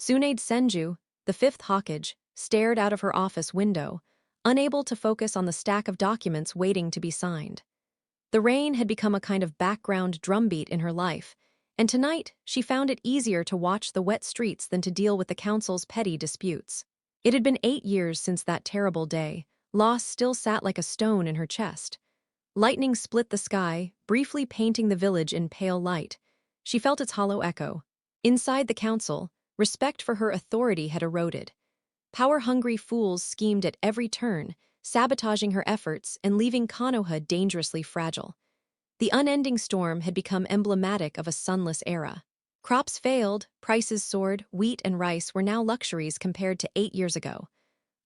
Tsunade Senju, the fifth Hokage, stared out of her office window, unable to focus on the stack of documents waiting to be signed. The rain had become a kind of background drumbeat in her life, and tonight she found it easier to watch the wet streets than to deal with the council's petty disputes. It had been 8 years since that terrible day. Loss still sat like a stone in her chest. Lightning split the sky, briefly painting the village in pale light. She felt its hollow echo. Inside the council, respect for her authority had eroded. Power-hungry fools schemed at every turn, sabotaging her efforts and leaving Konoha dangerously fragile. The unending storm had become emblematic of a sunless era. Crops failed, prices soared, wheat and rice were now luxuries compared to 8 years ago.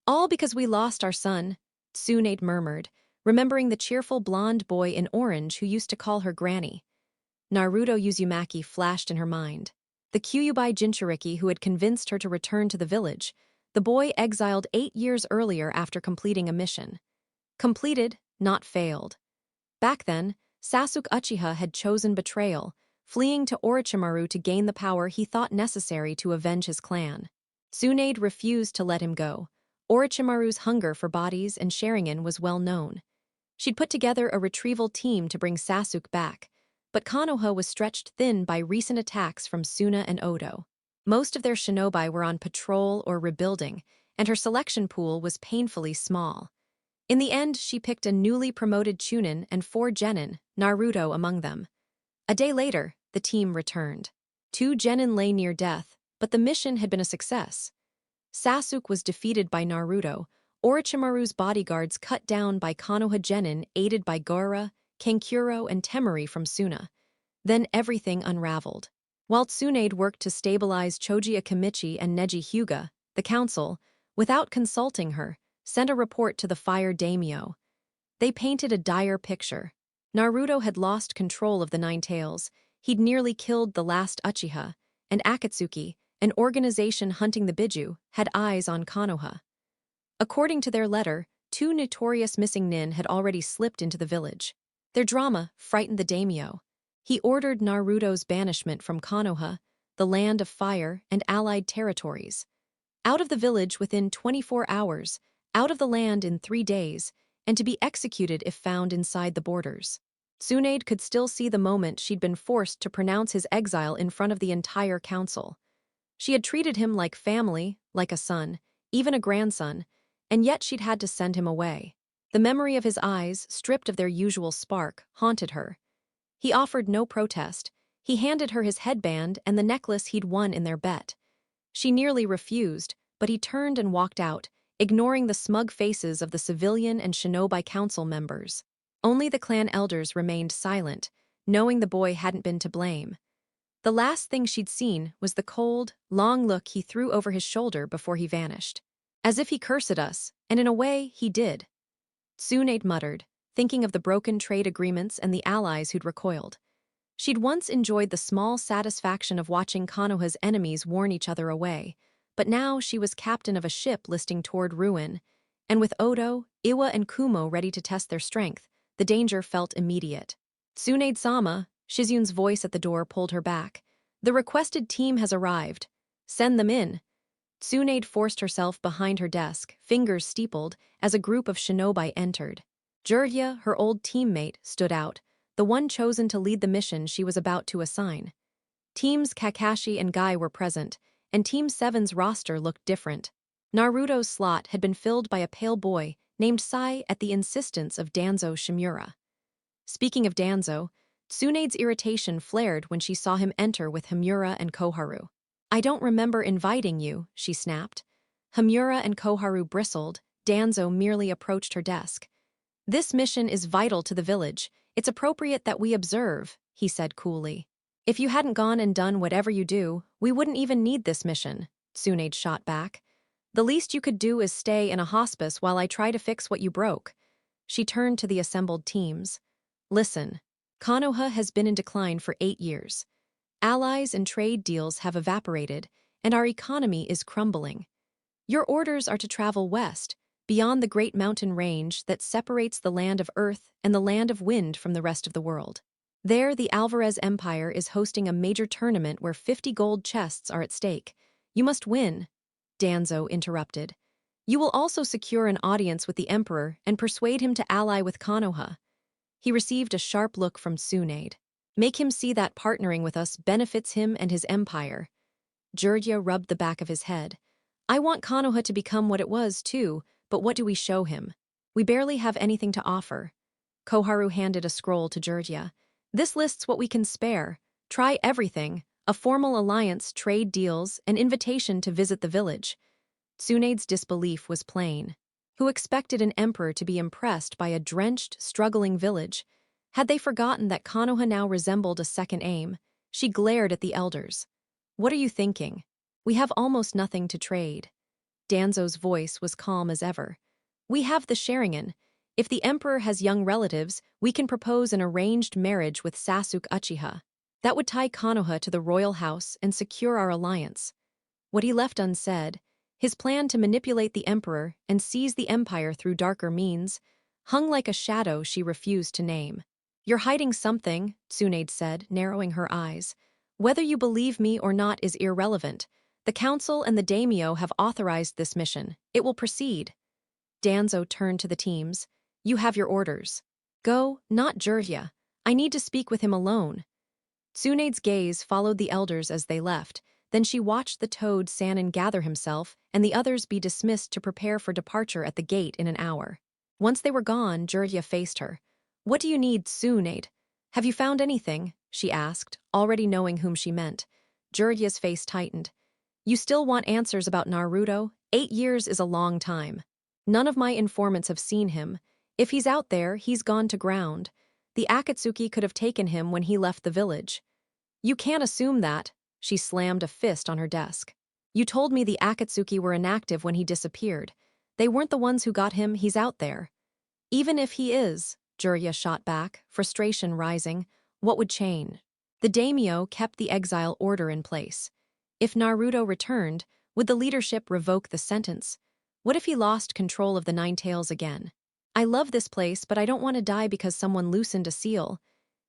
All because we lost our son, Tsunade murmured, remembering the cheerful blonde boy in orange who used to call her Granny. Naruto Uzumaki flashed in her mind. The Kyuubi Jinchuriki who had convinced her to return to the village, the boy exiled 8 years earlier after completing a mission. Completed, not failed. Back then, Sasuke Uchiha had chosen betrayal, fleeing to Orochimaru to gain the power he thought necessary to avenge his clan. Tsunade refused to let him go. Orochimaru's hunger for bodies and Sharingan was well known. She'd put together a retrieval team to bring Sasuke back, but Konoha was stretched thin by recent attacks from Suna and Odo. Most of their shinobi were on patrol or rebuilding, and her selection pool was painfully small. In the end, she picked a newly promoted Chunin and 4 genin, Naruto among them. A day later, the team returned. 2 genin lay near death, but the mission had been a success. Sasuke was defeated by Naruto, Orochimaru's bodyguards cut down by Konoha genin aided by Gaara, Kankuro and Temari from Suna. Then everything unraveled. While Tsunade worked to stabilize Choji Akimichi and Neji Hyuga, the council, without consulting her, sent a report to the Fire Daimyo. They painted a dire picture. Naruto had lost control of the Nine Tails, he'd nearly killed the last Uchiha, and Akatsuki, an organization hunting the Biju, had eyes on Konoha. According to their letter, 2 notorious missing nin had already slipped into the village. Their drama frightened the daimyo. He ordered Naruto's banishment from Konoha, the land of fire and allied territories. Out of the village within 24 hours, out of the land in 3 days, and to be executed if found inside the borders. Tsunade could still see the moment she'd been forced to pronounce his exile in front of the entire council. She had treated him like family, like a son, even a grandson, and yet she'd had to send him away. The memory of his eyes, stripped of their usual spark, haunted her. He offered no protest. He handed her his headband and the necklace he'd won in their bet. She nearly refused, but he turned and walked out, ignoring the smug faces of the civilian and shinobi council members. Only the clan elders remained silent, knowing the boy hadn't been to blame. The last thing she'd seen was the cold, long look he threw over his shoulder before he vanished. As if he cursed us, and in a way, he did. Tsunade muttered, thinking of the broken trade agreements and the allies who'd recoiled. She'd once enjoyed the small satisfaction of watching Konoha's enemies warn each other away, but now she was captain of a ship listing toward ruin, and with Odo, Iwa and Kumo ready to test their strength, the danger felt immediate. Tsunade-sama, Shizun's voice at the door pulled her back. The requested team has arrived. Send them in. Tsunade forced herself behind her desk, fingers steepled, as a group of shinobi entered. Jirya, her old teammate, stood out, the one chosen to lead the mission she was about to assign. Teams Kakashi and Guy were present, and Team 7's roster looked different. Naruto's slot had been filled by a pale boy named Sai at the insistence of Danzo Shimura. Speaking of Danzo, Tsunade's irritation flared when she saw him enter with Himura and Koharu. "I don't remember inviting you," she snapped. Himura and Koharu bristled. Danzo merely approached her desk. "This mission is vital to the village. It's appropriate that we observe," he said coolly. "If you hadn't gone and done whatever you do, we wouldn't even need this mission," Tsunade shot back. "The least you could do is stay in a hospice while I try to fix what you broke." She turned to the assembled teams. "Listen, Konoha has been in decline for 8 years. Allies and trade deals have evaporated, and our economy is crumbling. Your orders are to travel west, beyond the great mountain range that separates the land of earth and the land of wind from the rest of the world. There, the Alvarez Empire is hosting a major tournament where 50 gold chests are at stake. You must win, Danzo interrupted. You will also secure an audience with the Emperor and persuade him to ally with Konoha. He received a sharp look from Tsunade. Make him see that partnering with us benefits him and his empire. Jirya rubbed the back of his head. I want Konoha to become what it was, too, but what do we show him? We barely have anything to offer. Koharu handed a scroll to Jirya. This lists what we can spare. Try everything. A formal alliance, trade deals, an invitation to visit the village. Tsunade's disbelief was plain. Who expected an emperor to be impressed by a drenched, struggling village? Had they forgotten that Konoha now resembled a second aim? She glared at the elders. What are you thinking? We have almost nothing to trade. Danzo's voice was calm as ever. We have the Sharingan. If the emperor has young relatives, we can propose an arranged marriage with Sasuke Uchiha. That would tie Konoha to the royal house and secure our alliance. What he left unsaid, his plan to manipulate the emperor and seize the empire through darker means, hung like a shadow she refused to name. You're hiding something, Tsunade said, narrowing her eyes. Whether you believe me or not is irrelevant. The council and the daimyo have authorized this mission. It will proceed. Danzo turned to the teams. You have your orders. Go, not Jirya. I need to speak with him alone. Tsunade's gaze followed the elders as they left. Then she watched the toad Sannin gather himself and the others be dismissed to prepare for departure at the gate in an hour. Once they were gone, Jirya faced her. What do you need, Tsunade? Have you found anything? She asked, already knowing whom she meant. Jirya's face tightened. You still want answers about Naruto? 8 years is a long time. None of my informants have seen him. If he's out there, he's gone to ground. The Akatsuki could have taken him when he left the village. You can't assume that. She slammed a fist on her desk. You told me the Akatsuki were inactive when he disappeared. They weren't the ones who got him, he's out there. Even if he is, Jirya shot back, frustration rising, what would change? The daimyo kept the exile order in place. If Naruto returned, would the leadership revoke the sentence? What if he lost control of the Nine Tails again? I love this place, but I don't want to die because someone loosened a seal.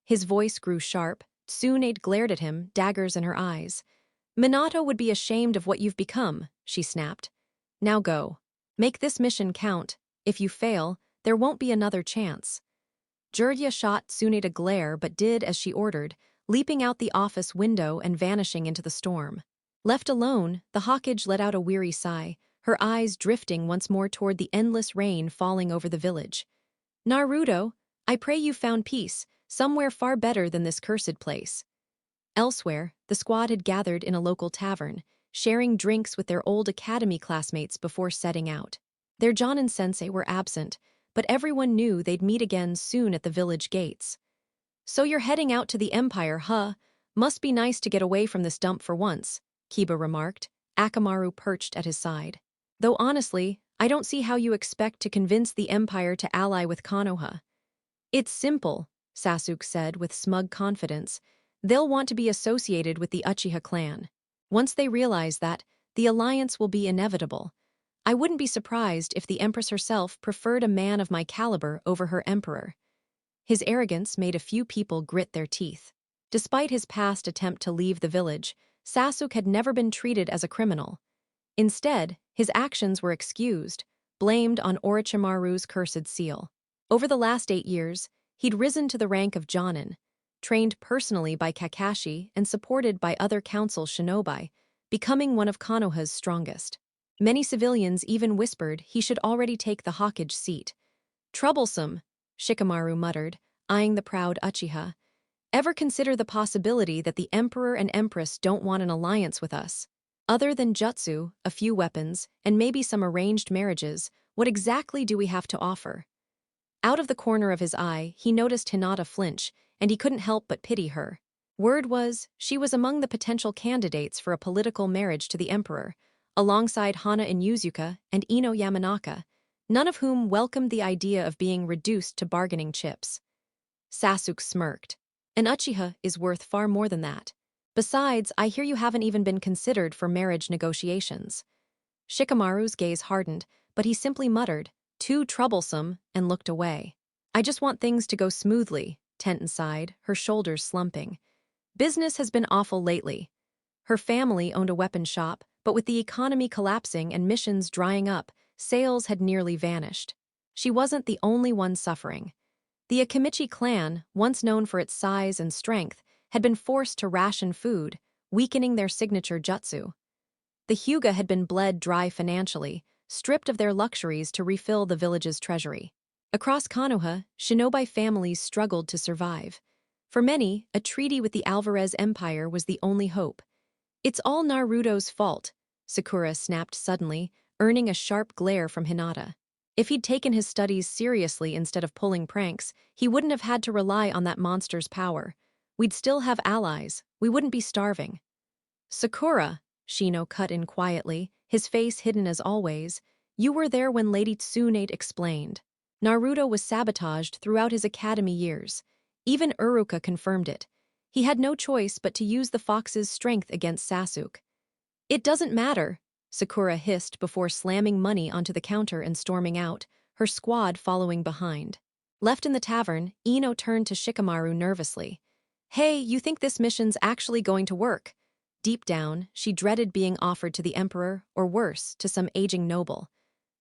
His voice grew sharp. Tsunade glared at him, daggers in her eyes. Minato would be ashamed of what you've become, she snapped. Now go. Make this mission count. If you fail, there won't be another chance. Jirya shot Tsunade a glare but did as she ordered, leaping out the office window and vanishing into the storm. Left alone, the Hokage let out a weary sigh, her eyes drifting once more toward the endless rain falling over the village. Naruto, I pray you found peace, somewhere far better than this cursed place. Elsewhere, the squad had gathered in a local tavern, sharing drinks with their old academy classmates before setting out. Their Jonin sensei were absent, but everyone knew they'd meet again soon at the village gates. So you're heading out to the Empire, huh? Must be nice to get away from this dump for once, Kiba remarked, Akamaru perched at his side. Though honestly, I don't see how you expect to convince the Empire to ally with Konoha. It's simple, Sasuke said with smug confidence. They'll want to be associated with the Uchiha clan. Once they realize that, the alliance will be inevitable. I wouldn't be surprised if the Empress herself preferred a man of my caliber over her emperor. His arrogance made a few people grit their teeth. Despite his past attempt to leave the village, Sasuke had never been treated as a criminal. Instead, his actions were excused, blamed on Orochimaru's cursed seal. Over the last 8 years, he'd risen to the rank of Jonin, trained personally by Kakashi and supported by other council shinobi, becoming one of Konoha's strongest. Many civilians even whispered he should already take the Hokage seat. Troublesome, Shikamaru muttered, eyeing the proud Uchiha. Ever consider the possibility that the Emperor and Empress don't want an alliance with us? Other than jutsu, a few weapons, and maybe some arranged marriages, what exactly do we have to offer? Out of the corner of his eye, he noticed Hinata flinch, and he couldn't help but pity her. Word was, she was among the potential candidates for a political marriage to the Emperor, alongside Hana and Yuzuka and Ino Yamanaka, none of whom welcomed the idea of being reduced to bargaining chips. Sasuke smirked. An Uchiha is worth far more than that. Besides, I hear you haven't even been considered for marriage negotiations. Shikamaru's gaze hardened, but he simply muttered, too troublesome, and looked away. I just want things to go smoothly, Tenten sighed, her shoulders slumping. Business has been awful lately. Her family owned a weapon shop, but with the economy collapsing and missions drying up, sales had nearly vanished. She wasn't the only one suffering. The Akimichi clan, once known for its size and strength, had been forced to ration food, weakening their signature jutsu. The Hyuga had been bled dry financially, stripped of their luxuries to refill the village's treasury. Across Konoha, shinobi families struggled to survive. For many, a treaty with the Alvarez Empire was the only hope. "It's all Naruto's fault," Sakura snapped suddenly, earning a sharp glare from Hinata. If he'd taken his studies seriously instead of pulling pranks, he wouldn't have had to rely on that monster's power. We'd still have allies, we wouldn't be starving. "Sakura," Shino cut in quietly, his face hidden as always, "you were there when Lady Tsunade explained. Naruto was sabotaged throughout his academy years. Even Uruka confirmed it. He had no choice but to use the fox's strength against Sasuke." "It doesn't matter," Sakura hissed before slamming money onto the counter and storming out, her squad following behind. Left in the tavern, Ino turned to Shikamaru nervously. "Hey, you think this mission's actually going to work?" Deep down, she dreaded being offered to the Emperor, or worse, to some aging noble.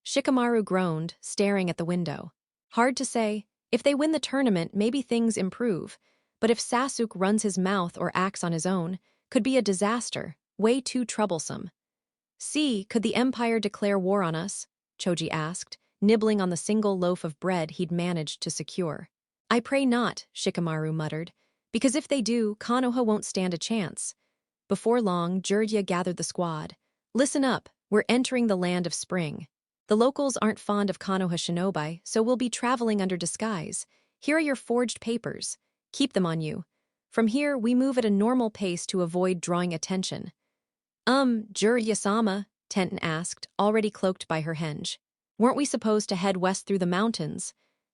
Shikamaru groaned, staring at the window. "Hard to say. If they win the tournament, maybe things improve. But if Sasuke runs his mouth or acts on his own, could be a disaster, way too troublesome." "See, could the Empire declare war on us?" Choji asked, nibbling on the single loaf of bread he'd managed to secure. "I pray not," Shikamaru muttered, "because if they do, Konoha won't stand a chance." Before long, Jirya gathered the squad. "Listen up, we're entering the land of spring. The locals aren't fond of Konoha shinobi, so we'll be traveling under disguise. Here are your forged papers. Keep them on you. From here, we move at a normal pace to avoid drawing attention." Jirya-sama," Tenten asked, already cloaked by her henge. "Weren't we supposed to head west through the mountains?"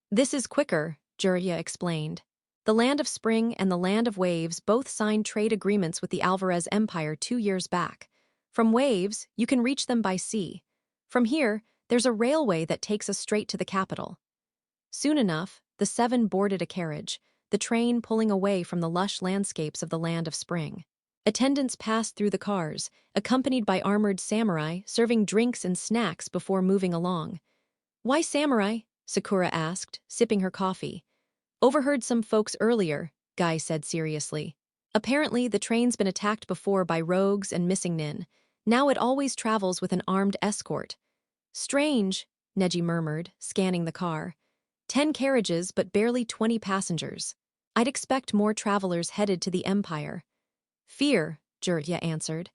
"This is quicker," Jirya explained. "The Land of Spring and the Land of Waves both signed trade agreements with the Alvarez Empire 2 years back. From Waves, you can reach them by sea. From here, there's a railway that takes us straight to the capital." Soon enough, the 7 boarded a carriage, the train pulling away from the lush landscapes of the Land of Spring. Attendants passed through the cars, accompanied by armored samurai serving drinks and snacks before moving along. "Why samurai?" Sakura asked, sipping her coffee. "Overheard some folks earlier," Guy said seriously. "Apparently, the train's been attacked before by rogues and missing nin. Now it always travels with an armed escort." "Strange," Neji murmured, scanning the car. 10 carriages but barely 20 passengers. I'd expect more travelers headed to the Empire." "Fear," Jirya answered.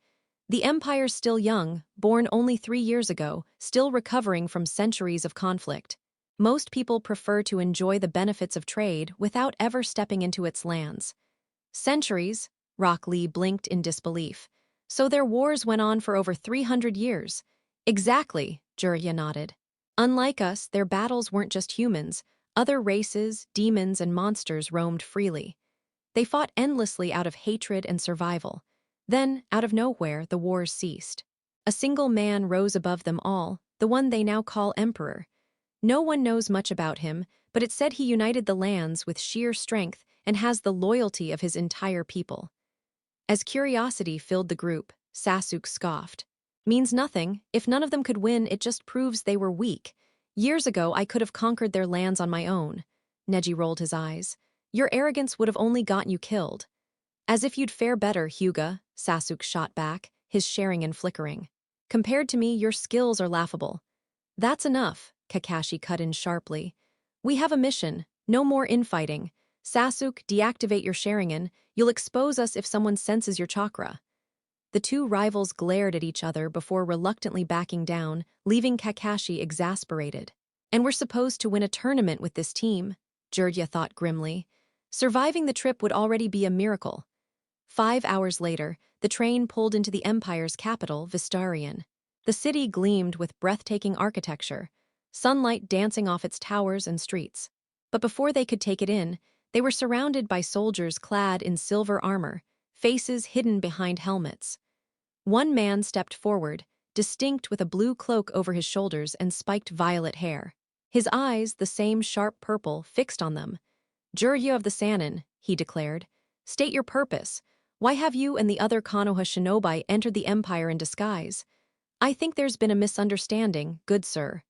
"The Empire's still young, born only 3 years ago, still recovering from centuries of conflict. Most people prefer to enjoy the benefits of trade without ever stepping into its lands." "Centuries?" Rock Lee blinked in disbelief. "So their wars went on for over 300 years." "Exactly," Jirya nodded. "Unlike us, their battles weren't just humans. Other races, demons, and monsters roamed freely. They fought endlessly out of hatred and survival. Then, out of nowhere, the wars ceased. A single man rose above them all, the one they now call Emperor. No one knows much about him, but it's said he united the lands with sheer strength and has the loyalty of his entire people." As curiosity filled the group, Sasuke scoffed. "Means nothing. If none of them could win, it just proves they were weak. Years ago, I could have conquered their lands on my own." Neji rolled his eyes. "Your arrogance would have only gotten you killed." "As if you'd fare better, Hyuga," Sasuke shot back, his Sharingan flickering. "Compared to me, your skills are laughable." "That's enough," Kakashi cut in sharply. "We have a mission, no more infighting. Sasuke, deactivate your Sharingan. You'll expose us if someone senses your chakra." The two rivals glared at each other before reluctantly backing down, leaving Kakashi exasperated. "And we're supposed to win a tournament with this team," Jirya thought grimly. Surviving the trip would already be a miracle. 5 hours later, the train pulled into the Empire's capital, Vistarion. The city gleamed with breathtaking architecture, sunlight dancing off its towers and streets. But before they could take it in, they were surrounded by soldiers clad in silver armor, faces hidden behind helmets. One man stepped forward, distinct with a blue cloak over his shoulders and spiked violet hair. His eyes, the same sharp purple, fixed on them. "Jirya of the Sannin," he declared. "State your purpose. Why have you and the other Konoha shinobi entered the Empire in disguise? I think there's been a misunderstanding, good sir.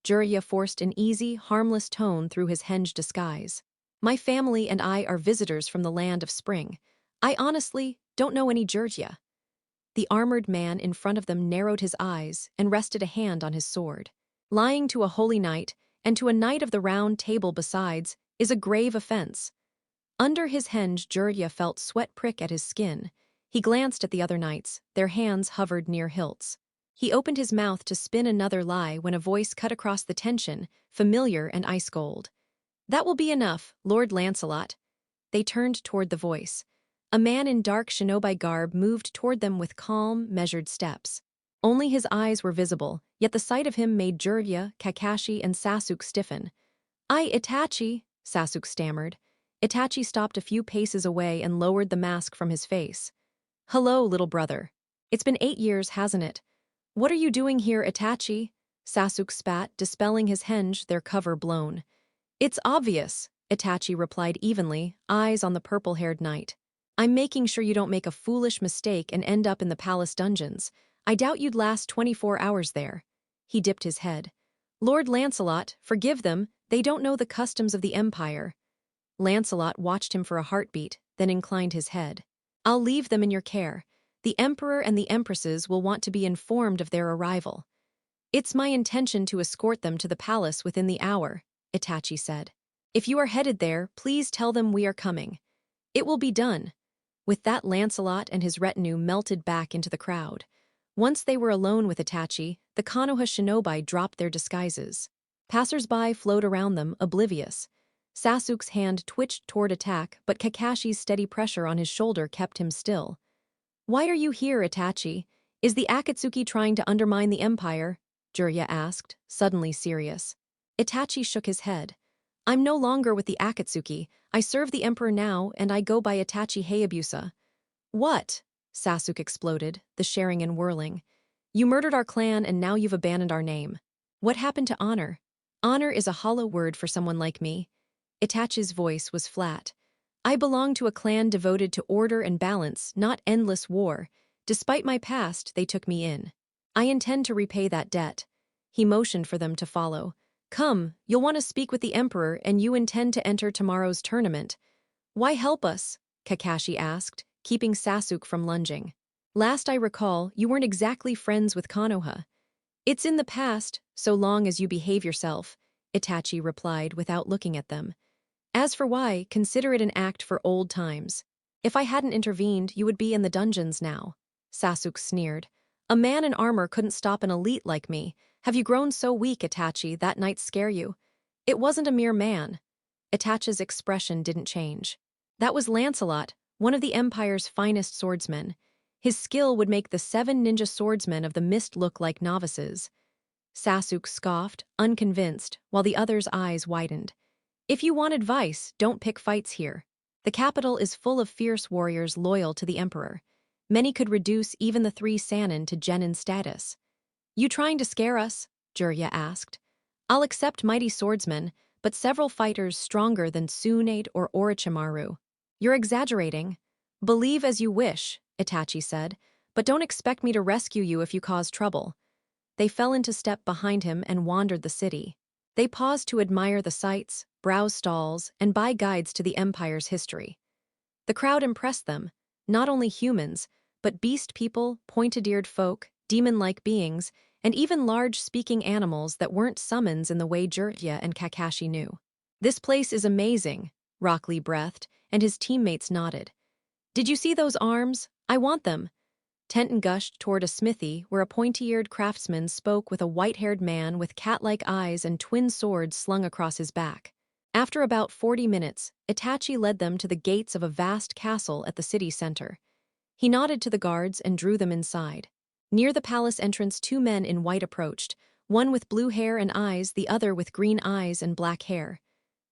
Jiraiya forced an easy, harmless tone through his henge disguise. My family and I are visitors from the land of spring. I honestly don't know any Jiraiya. The armored man in front of them narrowed his eyes and rested a hand on his sword. Lying to a holy knight, and to a knight of the round table besides, is a grave offense. Under his henge, Jiraiya felt sweat prick at his skin. He glanced at the other knights, their hands hovered near hilts. He opened his mouth to spin another lie when a voice cut across the tension, familiar and ice-cold. That will be enough, Lord Lancelot. They turned toward the voice. A man in dark shinobi garb moved toward them with calm, measured steps. Only his eyes were visible, yet the sight of him made Jiraiya, Kakashi, and Sasuke stiffen. Itachi, Sasuke stammered. Itachi stopped a few paces away and lowered the mask from his face. Hello, little brother. It's been 8 years, hasn't it? What are you doing here, Itachi? Sasuke spat, dispelling his henge, their cover blown. It's obvious, Itachi replied evenly, eyes on the purple-haired knight. I'm making sure you don't make a foolish mistake and end up in the palace dungeons. I doubt you'd last 24 hours there. He dipped his head. Lord Lancelot, forgive them, they don't know the customs of the Empire. Lancelot watched him for a heartbeat, then inclined his head. I'll leave them in your care. The Emperor and the Empresses will want to be informed of their arrival. It's my intention to escort them to the palace within the hour, Itachi said. If you are headed there, please tell them we are coming. It will be done. With that, Lancelot and his retinue melted back into the crowd. Once they were alone with Itachi, the Konoha shinobi dropped their disguises. Passers-by flowed around them, oblivious. Sasuke's hand twitched toward attack, but Kakashi's steady pressure on his shoulder kept him still. Why are you here, Itachi? Is the Akatsuki trying to undermine the Empire? Jiraiya asked, suddenly serious. Itachi shook his head. I'm no longer with the Akatsuki. I serve the Emperor now, and I go by Itachi Hayabusa. What? Sasuke exploded, the Sharingan whirling. You murdered our clan and now you've abandoned our name. What happened to honor? Honor is a hollow word for someone like me. Itachi's voice was flat. I belong to a clan devoted to order and balance, not endless war. Despite my past, they took me in. I intend to repay that debt. He motioned for them to follow. Come, you'll want to speak with the Emperor and you intend to enter tomorrow's tournament. Why help us? Kakashi asked, keeping Sasuke from lunging. Last I recall, you weren't exactly friends with Konoha. It's in the past, so long as you behave yourself, Itachi replied without looking at them. As for why, consider it an act for old times. If I hadn't intervened, you would be in the dungeons now. Sasuke sneered. A man in armor couldn't stop an elite like me. Have you grown so weak, Itachi, that night scare you? It wasn't a mere man. Itachi's expression didn't change. That was Lancelot, one of the Empire's finest swordsmen. His skill would make the 7 ninja swordsmen of the mist look like novices. Sasuke scoffed, unconvinced, while the others' eyes widened. If you want advice, don't pick fights here. The capital is full of fierce warriors loyal to the Emperor. Many could reduce even the 3 Sannin to genin status. You trying to scare us? Jiraiya asked. I'll accept mighty swordsmen, but several fighters stronger than Tsunade or Orochimaru. You're exaggerating. Believe as you wish, Itachi said, but don't expect me to rescue you if you cause trouble. They fell into step behind him and wandered the city. They paused to admire the sights, browse stalls, and buy guides to the Empire's history. The crowd impressed them, not only humans, but beast people, pointed-eared folk, demon-like beings, and even large speaking animals that weren't summons in the way Jiraiya and Kakashi knew. This place is amazing, Rock Lee breathed, and his teammates nodded. Did you see those arms? I want them. Tenton gushed toward a smithy where a pointy-eared craftsman spoke with a white-haired man with cat-like eyes and twin swords slung across his back. After about 40 minutes, Itachi led them to the gates of a vast castle at the city center. He nodded to the guards and drew them inside. Near the palace entrance, 2 men in white approached, one with blue hair and eyes, the other with green eyes and black hair.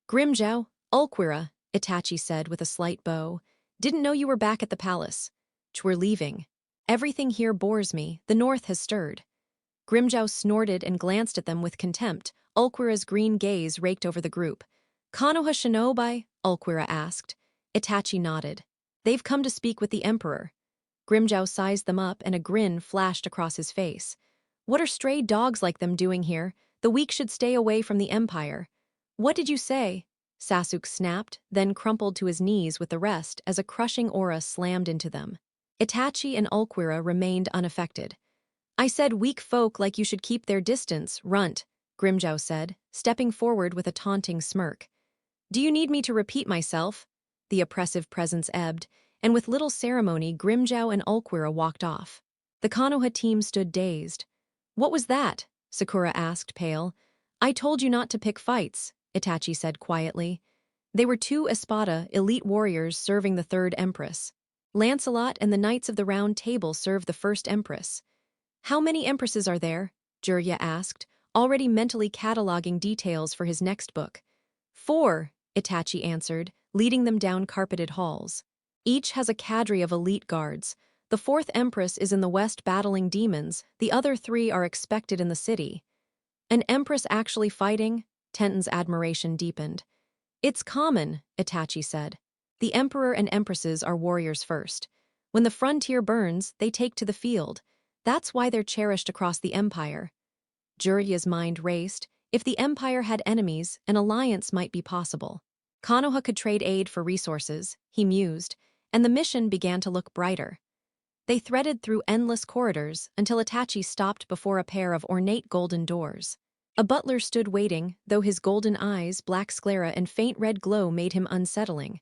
Grimjow, Ulquira, Itachi said with a slight bow. Didn't know you were back at the palace. We're leaving. Everything here bores me. The north has stirred. Grimjow snorted and glanced at them with contempt. Ulquira's green gaze raked over the group. Konoha shinobi? Ulquira asked. Itachi nodded. They've come to speak with the Emperor. Grimjow sized them up and a grin flashed across his face. What are stray dogs like them doing here? The weak should stay away from the Empire. What did you say? Sasuke snapped, then crumpled to his knees with the rest as a crushing aura slammed into them. Itachi and Ulquiorra remained unaffected. I said weak folk like you should keep their distance, runt, Grimjow said, stepping forward with a taunting smirk. Do you need me to repeat myself? The oppressive presence ebbed, and with little ceremony Grimjow and Ulquiorra walked off. The Konoha team stood dazed. What was that? Sakura asked, pale. I told you not to pick fights, Itachi said quietly. They were 2 Espada, elite warriors serving the 3rd Empress. Lancelot and the Knights of the Round Table served the 1st Empress. How many Empresses are there? Jirya asked, already mentally cataloging details for his next book. 4, Itachi answered, leading them down carpeted halls. Each has a cadre of elite guards. The 4th Empress is in the west battling demons, the other 3 are expected in the city. An Empress actually fighting? Tenton's admiration deepened. It's common, Itachi said. The Emperor and Empresses are warriors first. When the frontier burns, they take to the field. That's why they're cherished across the Empire. Jirya's mind raced. If the Empire had enemies, an alliance might be possible. Konoha could trade aid for resources, he mused, and the mission began to look brighter. They threaded through endless corridors until Itachi stopped before a pair of ornate golden doors. A butler stood waiting, though his golden eyes, black sclera, and faint red glow made him unsettling.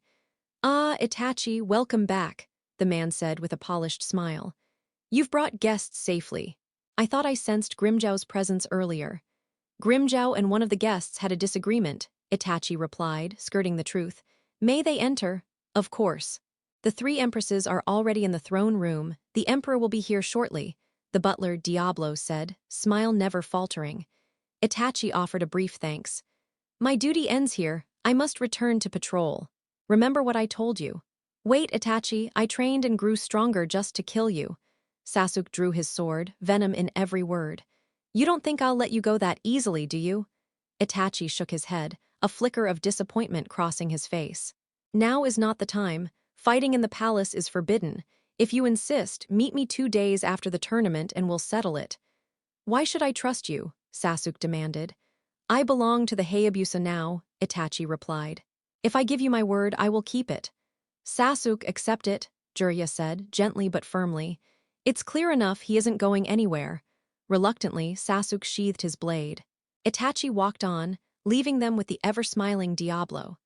Ah, Itachi, welcome back, the man said with a polished smile. You've brought guests safely. I thought I sensed Grimjow's presence earlier. Grimjow and one of the guests had a disagreement, Itachi replied, skirting the truth. May they enter? Of course. The 3 Empresses are already in the throne room. The Emperor will be here shortly, the butler Diablo said, smile never faltering. Itachi offered a brief thanks. My duty ends here. I must return to patrol. Remember what I told you. Wait, Itachi, I trained and grew stronger just to kill you. Sasuke drew his sword, venom in every word. You don't think I'll let you go that easily, do you? Itachi shook his head, a flicker of disappointment crossing his face. Now is not the time. Fighting in the palace is forbidden. If you insist, meet me 2 days after the tournament and we'll settle it. Why should I trust you? Sasuke demanded. I belong to the Hayabusa now, Itachi replied. If I give you my word, I will keep it. Sasuke, accept it, Jirya said, gently but firmly. It's clear enough he isn't going anywhere. Reluctantly, Sasuke sheathed his blade. Itachi walked on, leaving them with the ever-smiling Diablo.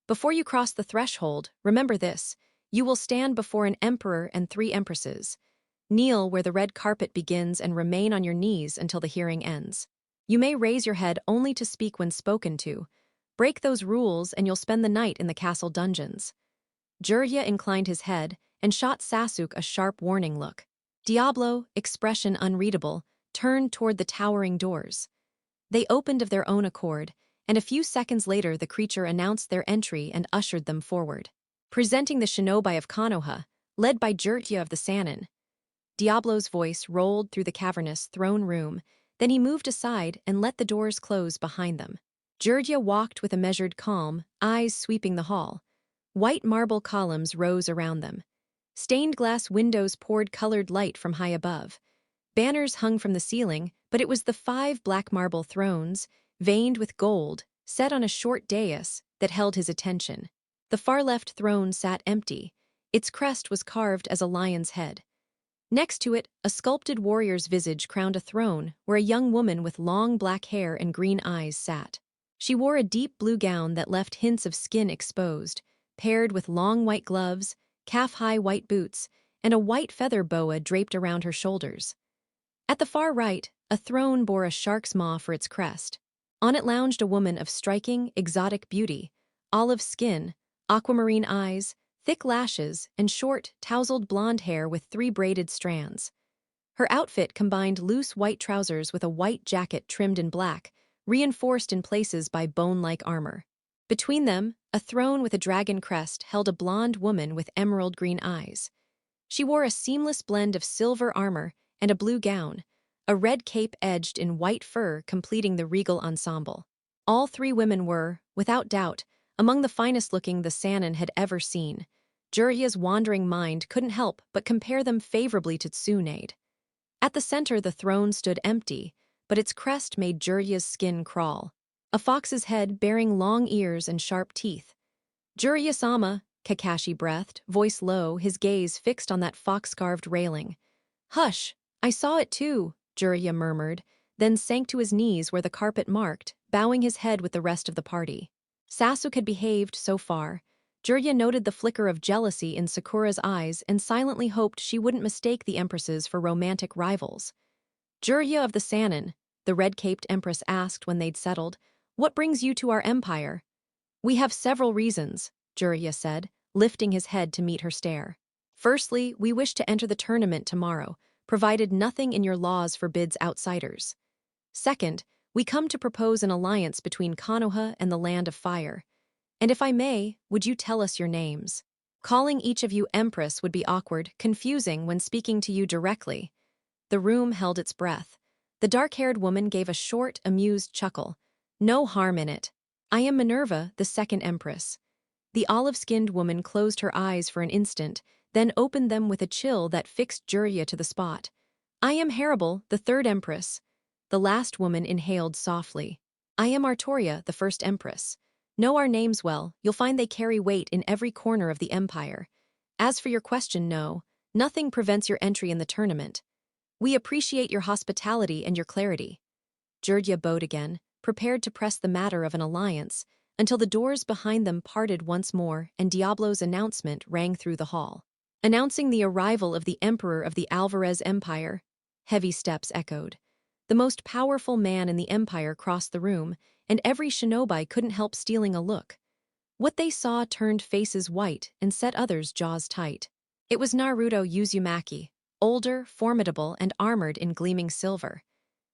Before you cross the threshold, remember this. You will stand before an emperor and 3 empresses. Kneel where the red carpet begins and remain on your knees until the hearing ends. You may raise your head only to speak when spoken to. Break those rules and you'll spend the night in the castle dungeons. Jirya inclined his head and shot Sasuke a sharp warning look. Diablo, expression unreadable, turned toward the towering doors. They opened of their own accord, and a few seconds later the creature announced their entry and ushered them forward. Presenting the shinobi of Konoha, led by Jirya of the Sannin. Diablo's voice rolled through the cavernous throne room, then he moved aside and let the doors close behind them. Jirya walked with a measured calm, eyes sweeping the hall. White marble columns rose around them. Stained glass windows poured colored light from high above. Banners hung from the ceiling, but it was the 5 black marble thrones, veined with gold, set on a short dais, that held his attention. The far left throne sat empty. Its crest was carved as a lion's head. Next to it, a sculpted warrior's visage crowned a throne where a young woman with long black hair and green eyes sat. She wore a deep blue gown that left hints of skin exposed, paired with long white gloves, calf-high white boots, and a white feather boa draped around her shoulders. At the far right, a throne bore a shark's maw for its crest. On it lounged a woman of striking, exotic beauty, olive skin, aquamarine eyes, thick lashes, and short, tousled blonde hair with 3 braided strands. Her outfit combined loose white trousers with a white jacket trimmed in black, reinforced in places by bone-like armor. Between them, a throne with a dragon crest held a blonde woman with emerald green eyes. She wore a seamless blend of silver armor and a blue gown, a red cape edged in white fur completing the regal ensemble. All 3 women were, without doubt, among the finest-looking the Sannin had ever seen. Jiraiya's wandering mind couldn't help but compare them favorably to Tsunade. At the center, the throne stood empty, but its crest made Jiraiya's skin crawl. A fox's head bearing long ears and sharp teeth. Jiraiya-sama, Kakashi breathed, voice low, his gaze fixed on that fox-carved railing. Hush, I saw it too, Jiraiya murmured, then sank to his knees where the carpet marked, bowing his head with the rest of the party. Sasuke had behaved so far. Jiraiya noted the flicker of jealousy in Sakura's eyes and silently hoped she wouldn't mistake the empresses for romantic rivals. Jiraiya of the Sannin, the red-caped empress asked when they'd settled, what brings you to our empire? We have several reasons, Jiraiya said, lifting his head to meet her stare. Firstly, we wish to enter the tournament tomorrow, provided nothing in your laws forbids outsiders. Second, we come to propose an alliance between Konoha and the Land of Fire. And if I may, would you tell us your names? Calling each of you Empress would be awkward, confusing when speaking to you directly. The room held its breath. The dark-haired woman gave a short, amused chuckle. No harm in it. I am Minerva, the second Empress. The olive-skinned woman closed her eyes for an instant, then opened them with a chill that fixed Jiraiya to the spot. I am Haribel, the third Empress. The last woman inhaled softly. I am Artoria, the first Empress. Know our names well, you'll find they carry weight in every corner of the empire. As for your question, no, nothing prevents your entry in the tournament. We appreciate your hospitality and your clarity. Jiraiya bowed again, prepared to press the matter of an alliance, until the doors behind them parted once more and Diablo's announcement rang through the hall. Announcing the arrival of the Emperor of the Alvarez Empire. Heavy steps echoed. The most powerful man in the empire crossed the room, and every shinobi couldn't help stealing a look. What they saw turned faces white and set others' jaws tight. It was Naruto Uzumaki, older, formidable, and armored in gleaming silver.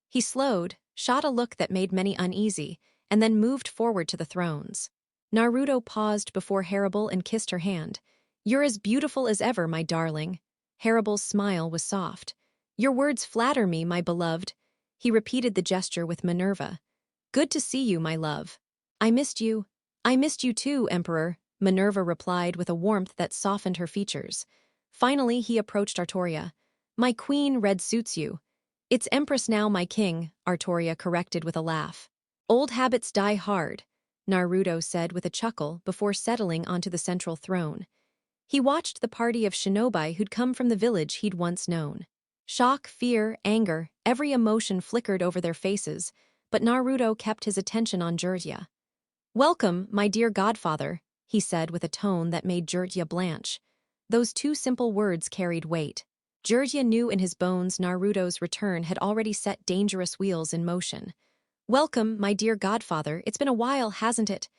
He slowed, shot a look that made many uneasy, and then moved forward to the thrones. Naruto paused before Haribel and kissed her hand. You're as beautiful as ever, my darling. Haribel's smile was soft. Your words flatter me, my beloved. He repeated the gesture with Minerva. Good to see you, my love. I missed you. I missed you too, Emperor, Minerva replied with a warmth that softened her features. Finally, he approached Artoria. My queen, red suits you. It's Empress now, my king, Artoria corrected with a laugh. Old habits die hard, Naruto said with a chuckle before settling onto the central throne. He watched the party of shinobi who'd come from the village he'd once known. Shock, fear, anger, every emotion flickered over their faces, but Naruto kept his attention on Jiraiya. Welcome, my dear godfather, he said with a tone that made Jiraiya blanch. Those two simple words carried weight. Jiraiya knew in his bones Naruto's return had already set dangerous wheels in motion. Welcome, my dear godfather, it's been a while, hasn't it?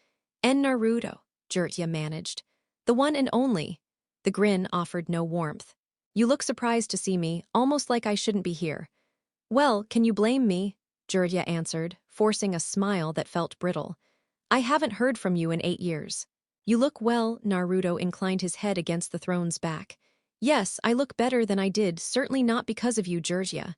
And Naruto, Jiraiya managed. The one and only. The grin offered no warmth. You look surprised to see me, almost like I shouldn't be here. Well, can you blame me? Jiraiya answered, forcing a smile that felt brittle. I haven't heard from you in 8 years. You look well, Naruto inclined his head against the throne's back. Yes, I look better than I did, certainly not because of you, Jiraiya.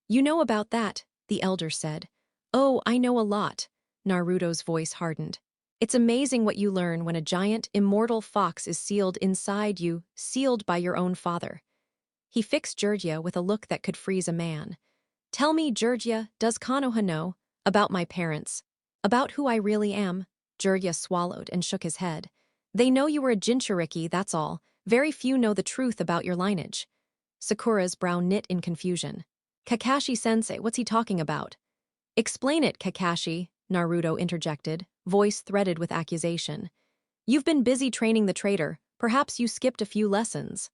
You know about that, the elder said. Oh, I know a lot, Naruto's voice hardened. It's amazing what you learn when a giant, immortal fox is sealed inside you, sealed by your own father. He fixed Jiraiya with a look that could freeze a man. Tell me, Jiraiya, does Konoha know about my parents? About who I really am? Jiraiya swallowed and shook his head. They know you were a Jinchuriki, that's all. Very few know the truth about your lineage. Sakura's brow knit in confusion. Kakashi-sensei, what's he talking about? Explain it, Kakashi, Naruto interjected, voice threaded with accusation. You've been busy training the traitor. Perhaps you skipped a few lessons.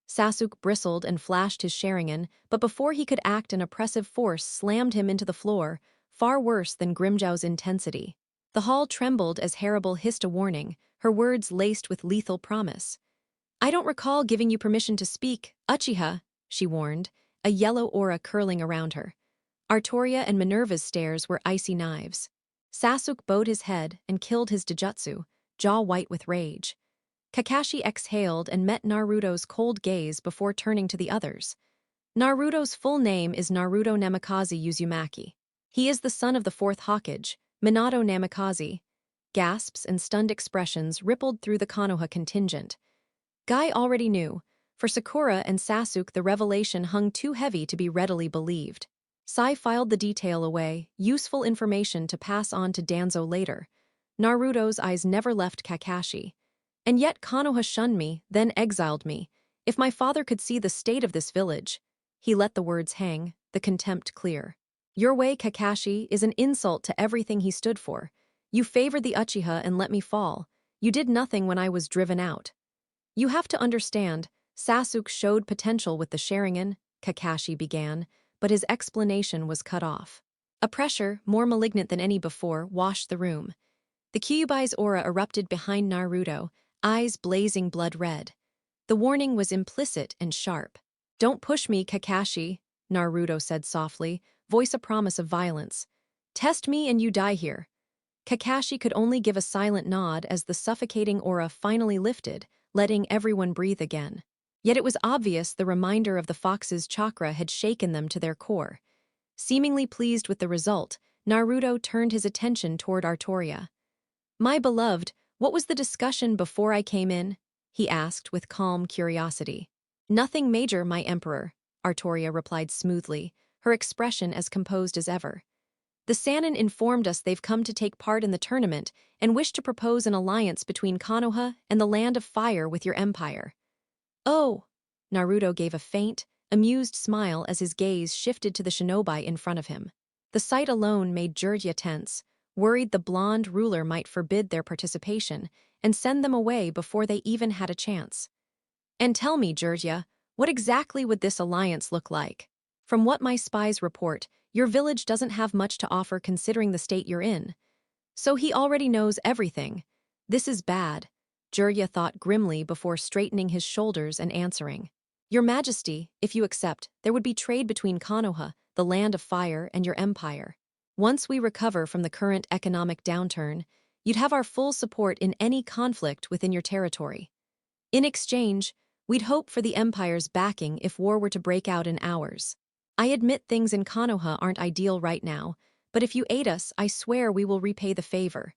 Sasuke bristled and flashed his Sharingan, but before he could act, an oppressive force slammed him into the floor, far worse than Grimmjow's intensity. The hall trembled as Haribel hissed a warning, her words laced with lethal promise. I don't recall giving you permission to speak, Uchiha, she warned, a yellow aura curling around her. Artoria and Minerva's stares were icy knives. Sasuke bowed his head and killed his Dijutsu, jaw white with rage. Kakashi exhaled and met Naruto's cold gaze before turning to the others. Naruto's full name is Naruto Namikaze Uzumaki. He is the son of the fourth Hokage, Minato Namikaze. Gasps and stunned expressions rippled through the Konoha contingent. Guy already knew. For Sakura and Sasuke, the revelation hung too heavy to be readily believed. Sai filed the detail away, useful information to pass on to Danzo later. Naruto's eyes never left Kakashi. And yet Konoha shunned me, then exiled me. If my father could see the state of this village— He let the words hang, the contempt clear. Your way, Kakashi, is an insult to everything he stood for. You favored the Uchiha and let me fall. You did nothing when I was driven out. You have to understand, Sasuke showed potential with the Sharingan, Kakashi began, but his explanation was cut off. A pressure, more malignant than any before, washed the room. The Kyuubi's aura erupted behind Naruto, eyes blazing blood red. The warning was implicit and sharp. Don't push me, Kakashi, Naruto said softly, voice a promise of violence. Test me and you die here. Kakashi could only give a silent nod as the suffocating aura finally lifted, letting everyone breathe again. Yet it was obvious the reminder of the fox's chakra had shaken them to their core. Seemingly pleased with the result, Naruto turned his attention toward Artoria. My beloved, what was the discussion before I came in? He asked with calm curiosity. Nothing major, my emperor, Artoria replied smoothly, her expression as composed as ever. The Sannin informed us they've come to take part in the tournament and wish to propose an alliance between Konoha and the Land of Fire with your empire. Oh! Naruto gave a faint, amused smile as his gaze shifted to the shinobi in front of him. The sight alone made Jiraiya tense, worried the blonde ruler might forbid their participation and send them away before they even had a chance. And tell me, Jiraiya, what exactly would this alliance look like? From what my spies report, your village doesn't have much to offer considering the state you're in. So he already knows everything. This is bad, Jiraiya thought grimly before straightening his shoulders and answering. Your Majesty, if you accept, there would be trade between Konoha, the Land of Fire, and your empire. Once we recover from the current economic downturn, you'd have our full support in any conflict within your territory. In exchange, we'd hope for the empire's backing if war were to break out in ours. I admit things in Konoha aren't ideal right now, but if you aid us, I swear we will repay the favor.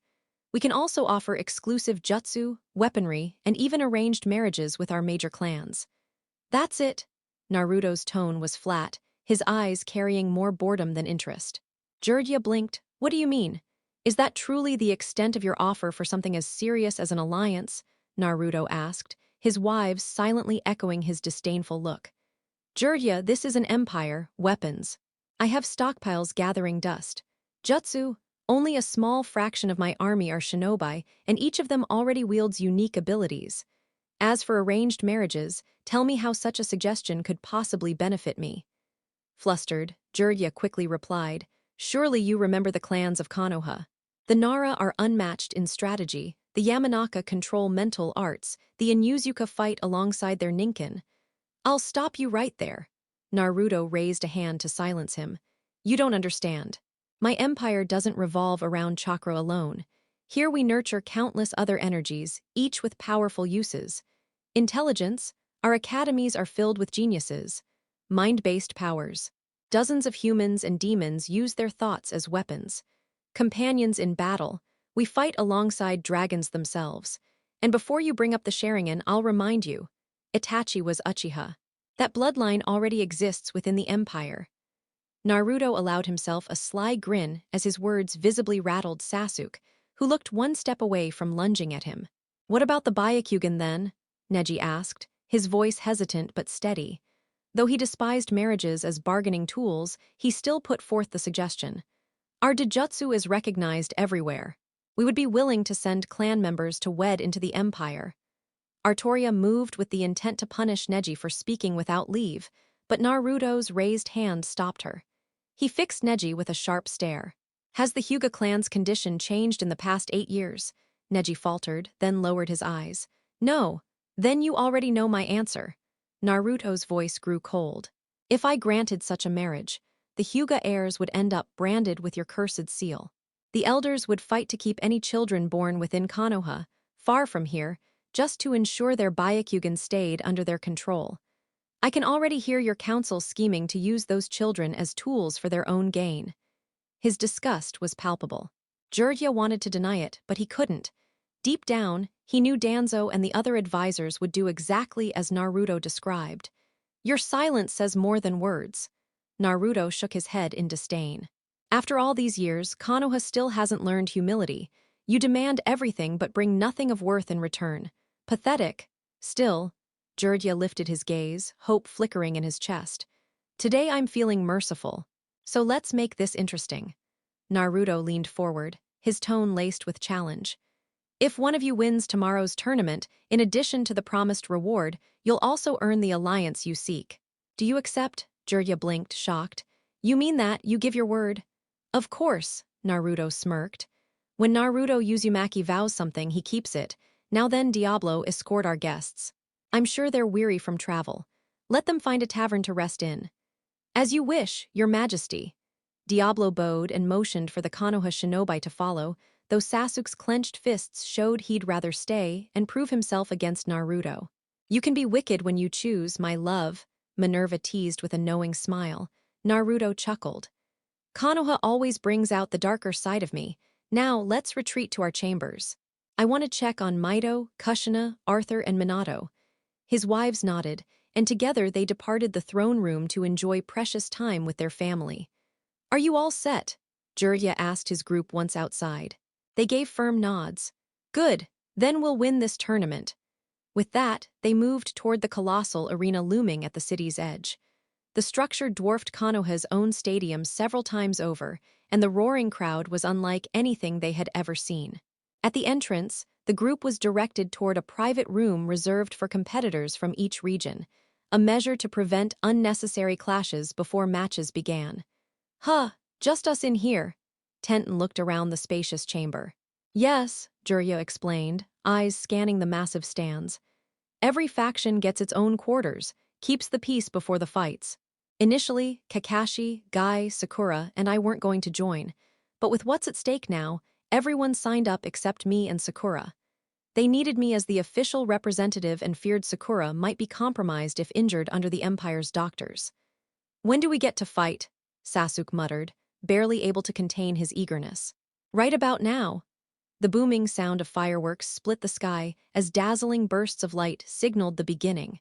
We can also offer exclusive jutsu, weaponry, and even arranged marriages with our major clans. That's it. Naruto's tone was flat, his eyes carrying more boredom than interest. Jiraiya blinked. What do you mean? Is that truly the extent of your offer for something as serious as an alliance? Naruto asked, his wives silently echoing his disdainful look. Jiraiya, this is an empire, weapons. I have stockpiles gathering dust. Jutsu, only a small fraction of my army are shinobi, and each of them already wields unique abilities. As for arranged marriages, tell me how such a suggestion could possibly benefit me. Flustered, Jiraiya quickly replied, surely you remember the clans of Konoha. The Nara are unmatched in strategy, the Yamanaka control mental arts, the Inuzuka fight alongside their Ninken. I'll stop you right there. Naruto raised a hand to silence him. You don't understand. My empire doesn't revolve around chakra alone. Here we nurture countless other energies, each with powerful uses. Intelligence, our academies are filled with geniuses. Mind-based powers. Dozens of humans and demons use their thoughts as weapons. Companions in battle, we fight alongside dragons themselves. And before you bring up the Sharingan, I'll remind you. Itachi was Uchiha. That bloodline already exists within the empire. Naruto allowed himself a sly grin as his words visibly rattled Sasuke, who looked one step away from lunging at him. What about the Byakugan then? Neji asked, his voice hesitant but steady. Though he despised marriages as bargaining tools, he still put forth the suggestion. Our Dijutsu is recognized everywhere. We would be willing to send clan members to wed into the empire. Artoria moved with the intent to punish Neji for speaking without leave, but Naruto's raised hand stopped her. He fixed Neji with a sharp stare. Has the Hyuga clan's condition changed in the past 8 years? Neji faltered, then lowered his eyes. No. Then you already know my answer. Naruto's voice grew cold. If I granted such a marriage, the Hyuga heirs would end up branded with your cursed seal. The elders would fight to keep any children born within Konoha, far from here, just to ensure their Byakugan stayed under their control. I can already hear your council scheming to use those children as tools for their own gain. His disgust was palpable. Jiraiya wanted to deny it, but he couldn't. Deep down, He knew Danzo and the other advisors would do exactly as Naruto described. Your silence says more than words. Naruto shook his head in disdain. After all these years, Konoha still hasn't learned humility. You demand everything but bring nothing of worth in return. Pathetic. Still, Jiraiya lifted his gaze, hope flickering in his chest. Today I'm feeling merciful. So let's make this interesting. Naruto leaned forward, his tone laced with challenge. If one of you wins tomorrow's tournament, in addition to the promised reward, you'll also earn the alliance you seek. Do you accept? Jiraiya blinked, shocked. You mean that? You give your word? Of course, Naruto smirked. When Naruto Uzumaki vows something, he keeps it. Now then, Diablo, escort our guests. I'm sure they're weary from travel. Let them find a tavern to rest in. As you wish, your majesty. Diablo bowed and motioned for the Konoha shinobi to follow, though Sasuke's clenched fists showed he'd rather stay and prove himself against Naruto. You can be wicked when you choose, my love, Minerva teased with a knowing smile. Naruto chuckled. Konoha always brings out the darker side of me. Now, let's retreat to our chambers. I want to check on Mito, Kushina, Arthur, and Minato. His wives nodded, and together they departed the throne room to enjoy precious time with their family. Are you all set? Jiraiya asked his group once outside. They gave firm nods. Good, then we'll win this tournament. With that, they moved toward the colossal arena looming at the city's edge. The structure dwarfed Konoha's own stadium several times over, and the roaring crowd was unlike anything they had ever seen. At the entrance, the group was directed toward a private room reserved for competitors from each region, a measure to prevent unnecessary clashes before matches began. Huh, just us in here. Tenten looked around the spacious chamber. Yes, Jiraiya explained, eyes scanning the massive stands. Every faction gets its own quarters, keeps the peace before the fights. Initially, Kakashi, Guy, Sakura, and I weren't going to join, but with what's at stake now, everyone signed up except me and Sakura. They needed me as the official representative and feared Sakura might be compromised if injured under the Empire's doctors. When do we get to fight? Sasuke muttered, barely able to contain his eagerness. Right about now. The booming sound of fireworks split the sky as dazzling bursts of light signaled the beginning.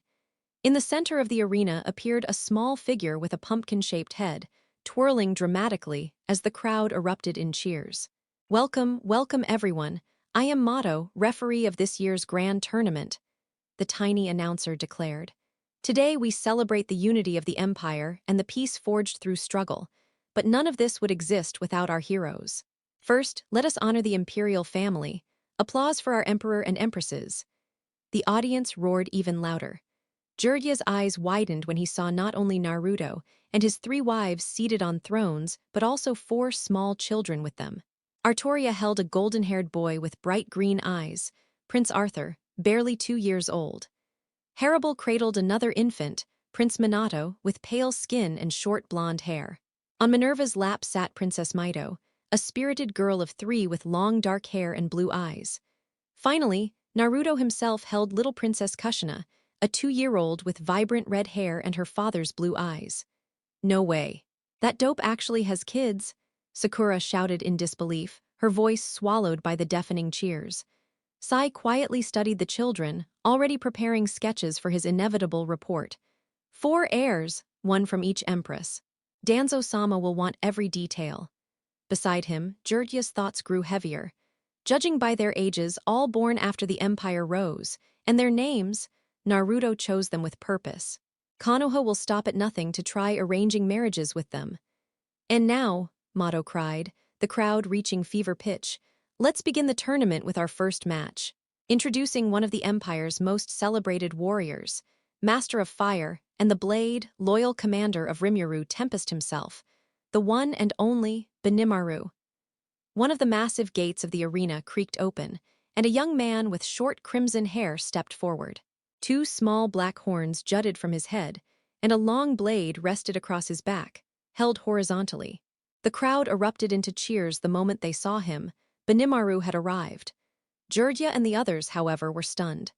In the center of the arena appeared a small figure with a pumpkin-shaped head, twirling dramatically as the crowd erupted in cheers. Welcome, welcome everyone. I am Mato, referee of this year's grand tournament, the tiny announcer declared. Today we celebrate the unity of the Empire and the peace forged through struggle, but none of this would exist without our heroes. First, let us honor the imperial family. Applause for our emperor and empresses. The audience roared even louder. Jiraiya's eyes widened when he saw not only Naruto and his 3 wives seated on thrones, but also 4 small children with them. Artoria held a golden-haired boy with bright green eyes, Prince Arthur, barely 2 years old. Harable cradled another infant, Prince Minato, with pale skin and short blonde hair. On Minerva's lap sat Princess Mito, a spirited girl of 3 with long dark hair and blue eyes. Finally, Naruto himself held little Princess Kushina, a 2-year-old with vibrant red hair and her father's blue eyes. No way. That dope actually has kids, Sakura shouted in disbelief, her voice swallowed by the deafening cheers. Sai quietly studied the children, already preparing sketches for his inevitable report. 4 heirs, 1 from each empress. Danzo-sama will want every detail. Beside him, Jiraiya's thoughts grew heavier. Judging by their ages, all born after the Empire rose, and their names, Naruto chose them with purpose. Konoha will stop at nothing to try arranging marriages with them. And now, Mato cried, the crowd reaching fever pitch, let's begin the tournament with our first match. Introducing one of the Empire's most celebrated warriors, Master of Fire, and the Blade, loyal commander of Rimuru Tempest himself, the one and only Benimaru. One of the massive gates of the arena creaked open, and a young man with short crimson hair stepped forward. 2 small black horns jutted from his head, and a long blade rested across his back, held horizontally. The crowd erupted into cheers the moment they saw him. Benimaru had arrived. Jiraiya and the others, however, were stunned.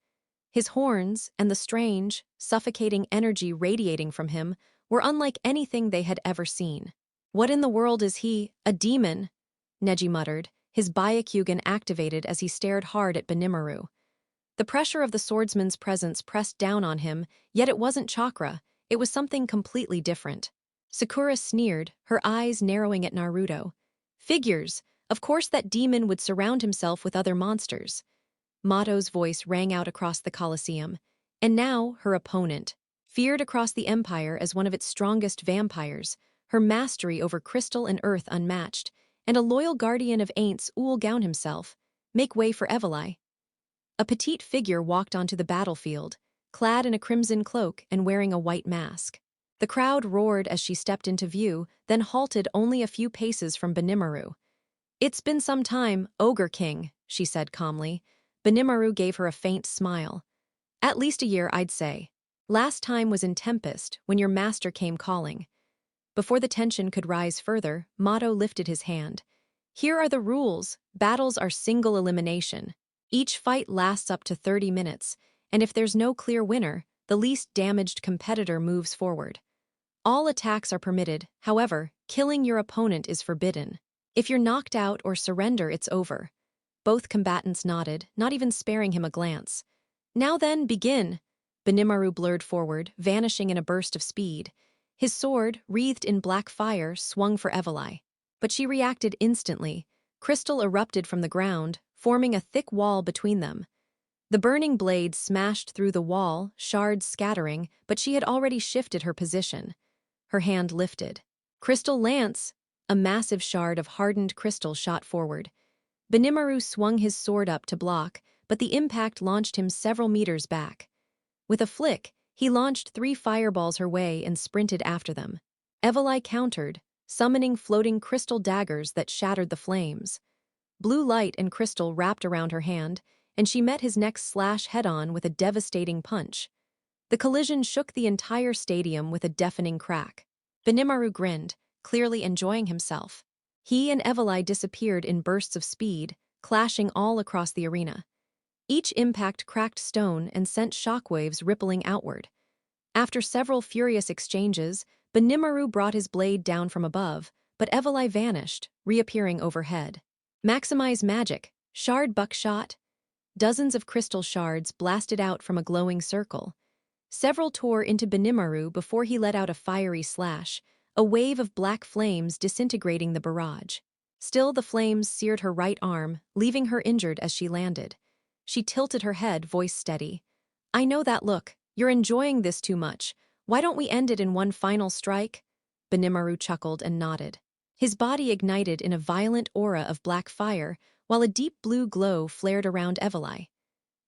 His horns and the strange, suffocating energy radiating from him were unlike anything they had ever seen. What in the world is he, a demon? Neji muttered, his Byakugan activated as he stared hard at Benimaru. The pressure of the swordsman's presence pressed down on him, yet it wasn't chakra, it was something completely different. Sakura sneered, her eyes narrowing at Naruto. Figures! Of course that demon would surround himself with other monsters. Mato's voice rang out across the Colosseum. And now, her opponent. Feared across the Empire as one of its strongest vampires, her mastery over crystal and earth unmatched, and a loyal guardian of Aints Gown himself. Make way for Eveli. A petite figure walked onto the battlefield, clad in a crimson cloak and wearing a white mask. The crowd roared as she stepped into view, then halted only a few paces from Benimaru. "It's been some time, Ogre King," she said calmly. Benimaru gave her a faint smile. "At least a year, I'd say. Last time was in Tempest, when your master came calling." Before the tension could rise further, Mato lifted his hand. "Here are the rules. Battles are single elimination. Each fight lasts up to 30 minutes, and if there's no clear winner, the least damaged competitor moves forward. All attacks are permitted, however, killing your opponent is forbidden. If you're knocked out or surrender, it's over." Both combatants nodded, not even sparing him a glance. "Now then, begin." Benimaru blurred forward, vanishing in a burst of speed. His sword, wreathed in black fire, swung for Eveli. But she reacted instantly. Crystal erupted from the ground, forming a thick wall between them. The burning blade smashed through the wall, shards scattering, but she had already shifted her position. Her hand lifted. "Crystal Lance!" A massive shard of hardened crystal shot forward. Benimaru swung his sword up to block, but the impact launched him several meters back. With a flick, he launched 3 fireballs her way and sprinted after them. Eveli countered, summoning floating crystal daggers that shattered the flames. Blue light and crystal wrapped around her hand, and she met his next slash head-on with a devastating punch. The collision shook the entire stadium with a deafening crack. Benimaru grinned, clearly enjoying himself. He and Eveli disappeared in bursts of speed, clashing all across the arena. Each impact cracked stone and sent shockwaves rippling outward. After several furious exchanges, Benimaru brought his blade down from above, but Eveli vanished, reappearing overhead. "Maximize magic, shard buckshot." Dozens of crystal shards blasted out from a glowing circle. Several tore into Benimaru before he let out a fiery slash, a wave of black flames disintegrating the barrage. Still, the flames seared her right arm, leaving her injured as she landed. She tilted her head, voice steady. "I know that look. You're enjoying this too much. Why don't we end it in one final strike?" Benimaru chuckled and nodded. His body ignited in a violent aura of black fire, while a deep blue glow flared around Eveli.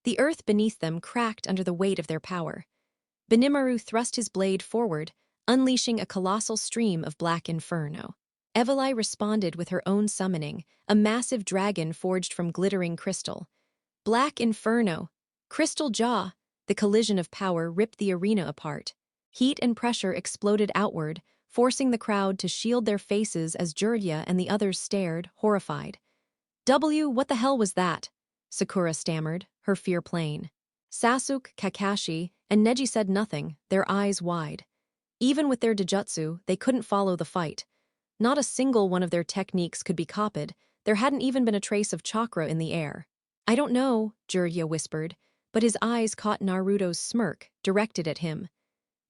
The earth beneath them cracked under the weight of their power. Benimaru thrust his blade forward, unleashing a colossal stream of black inferno. Eveli responded with her own summoning, a massive dragon forged from glittering crystal. Black inferno! Crystal jaw! The collision of power ripped the arena apart. Heat and pressure exploded outward, forcing the crowd to shield their faces as Jirya and the others stared, horrified. What the hell was that?" Sakura stammered, her fear plain. Sasuke, Kakashi, and Neji said nothing, their eyes wide. Even with their Dijutsu, they couldn't follow the fight. Not a single one of their techniques could be copied, there hadn't even been a trace of chakra in the air. "I don't know," Jirya whispered, but his eyes caught Naruto's smirk, directed at him.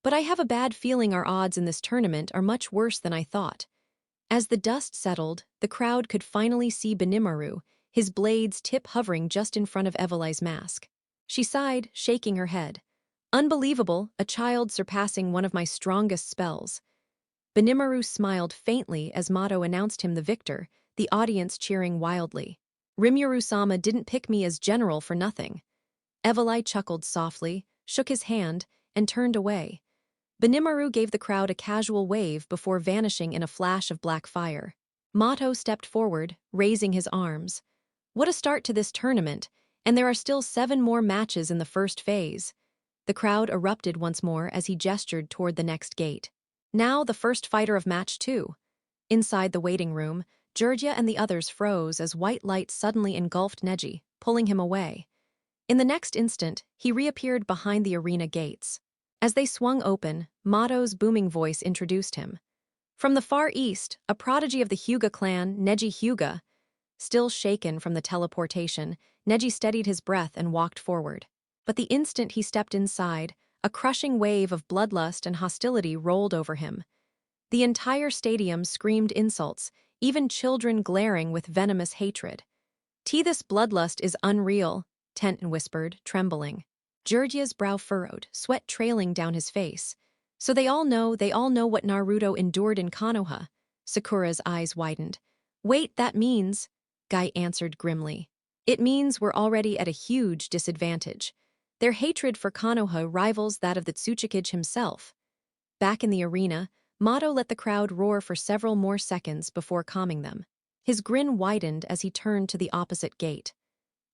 "But I have a bad feeling our odds in this tournament are much worse than I thought." As the dust settled, the crowd could finally see Benimaru, his blade's tip hovering just in front of Eveli's mask. She sighed, shaking her head. "Unbelievable, a child surpassing one of my strongest spells." Benimaru smiled faintly as Mato announced him the victor, the audience cheering wildly. "Rimuru-sama didn't pick me as general for nothing." Eveli chuckled softly, shook his hand, and turned away. Benimaru gave the crowd a casual wave before vanishing in a flash of black fire. Mato stepped forward, raising his arms. "What a start to this tournament, and there are still 7 more matches in the first phase." The crowd erupted once more as he gestured toward the next gate. "Now the first fighter of match 2. Inside the waiting room, Jirya and the others froze as white light suddenly engulfed Neji, pulling him away. In the next instant, he reappeared behind the arena gates. As they swung open, Mato's booming voice introduced him. "From the far east, a prodigy of the Hyuga clan, Neji Hyuga." Still shaken from the teleportation, Neji steadied his breath and walked forward. But the instant he stepped inside, a crushing wave of bloodlust and hostility rolled over him. The entire stadium screamed insults, even children glaring with venomous hatred. This bloodlust is unreal, Tenten whispered, trembling. Georgia's brow furrowed, sweat trailing down his face. So they all know what Naruto endured in Konoha. Sakura's eyes widened. Wait, that means, Guy answered grimly. It means we're already at a huge disadvantage. Their hatred for Konoha rivals that of the Tsuchikage himself. Back in the arena, Mato let the crowd roar for several more seconds before calming them. His grin widened as he turned to the opposite gate.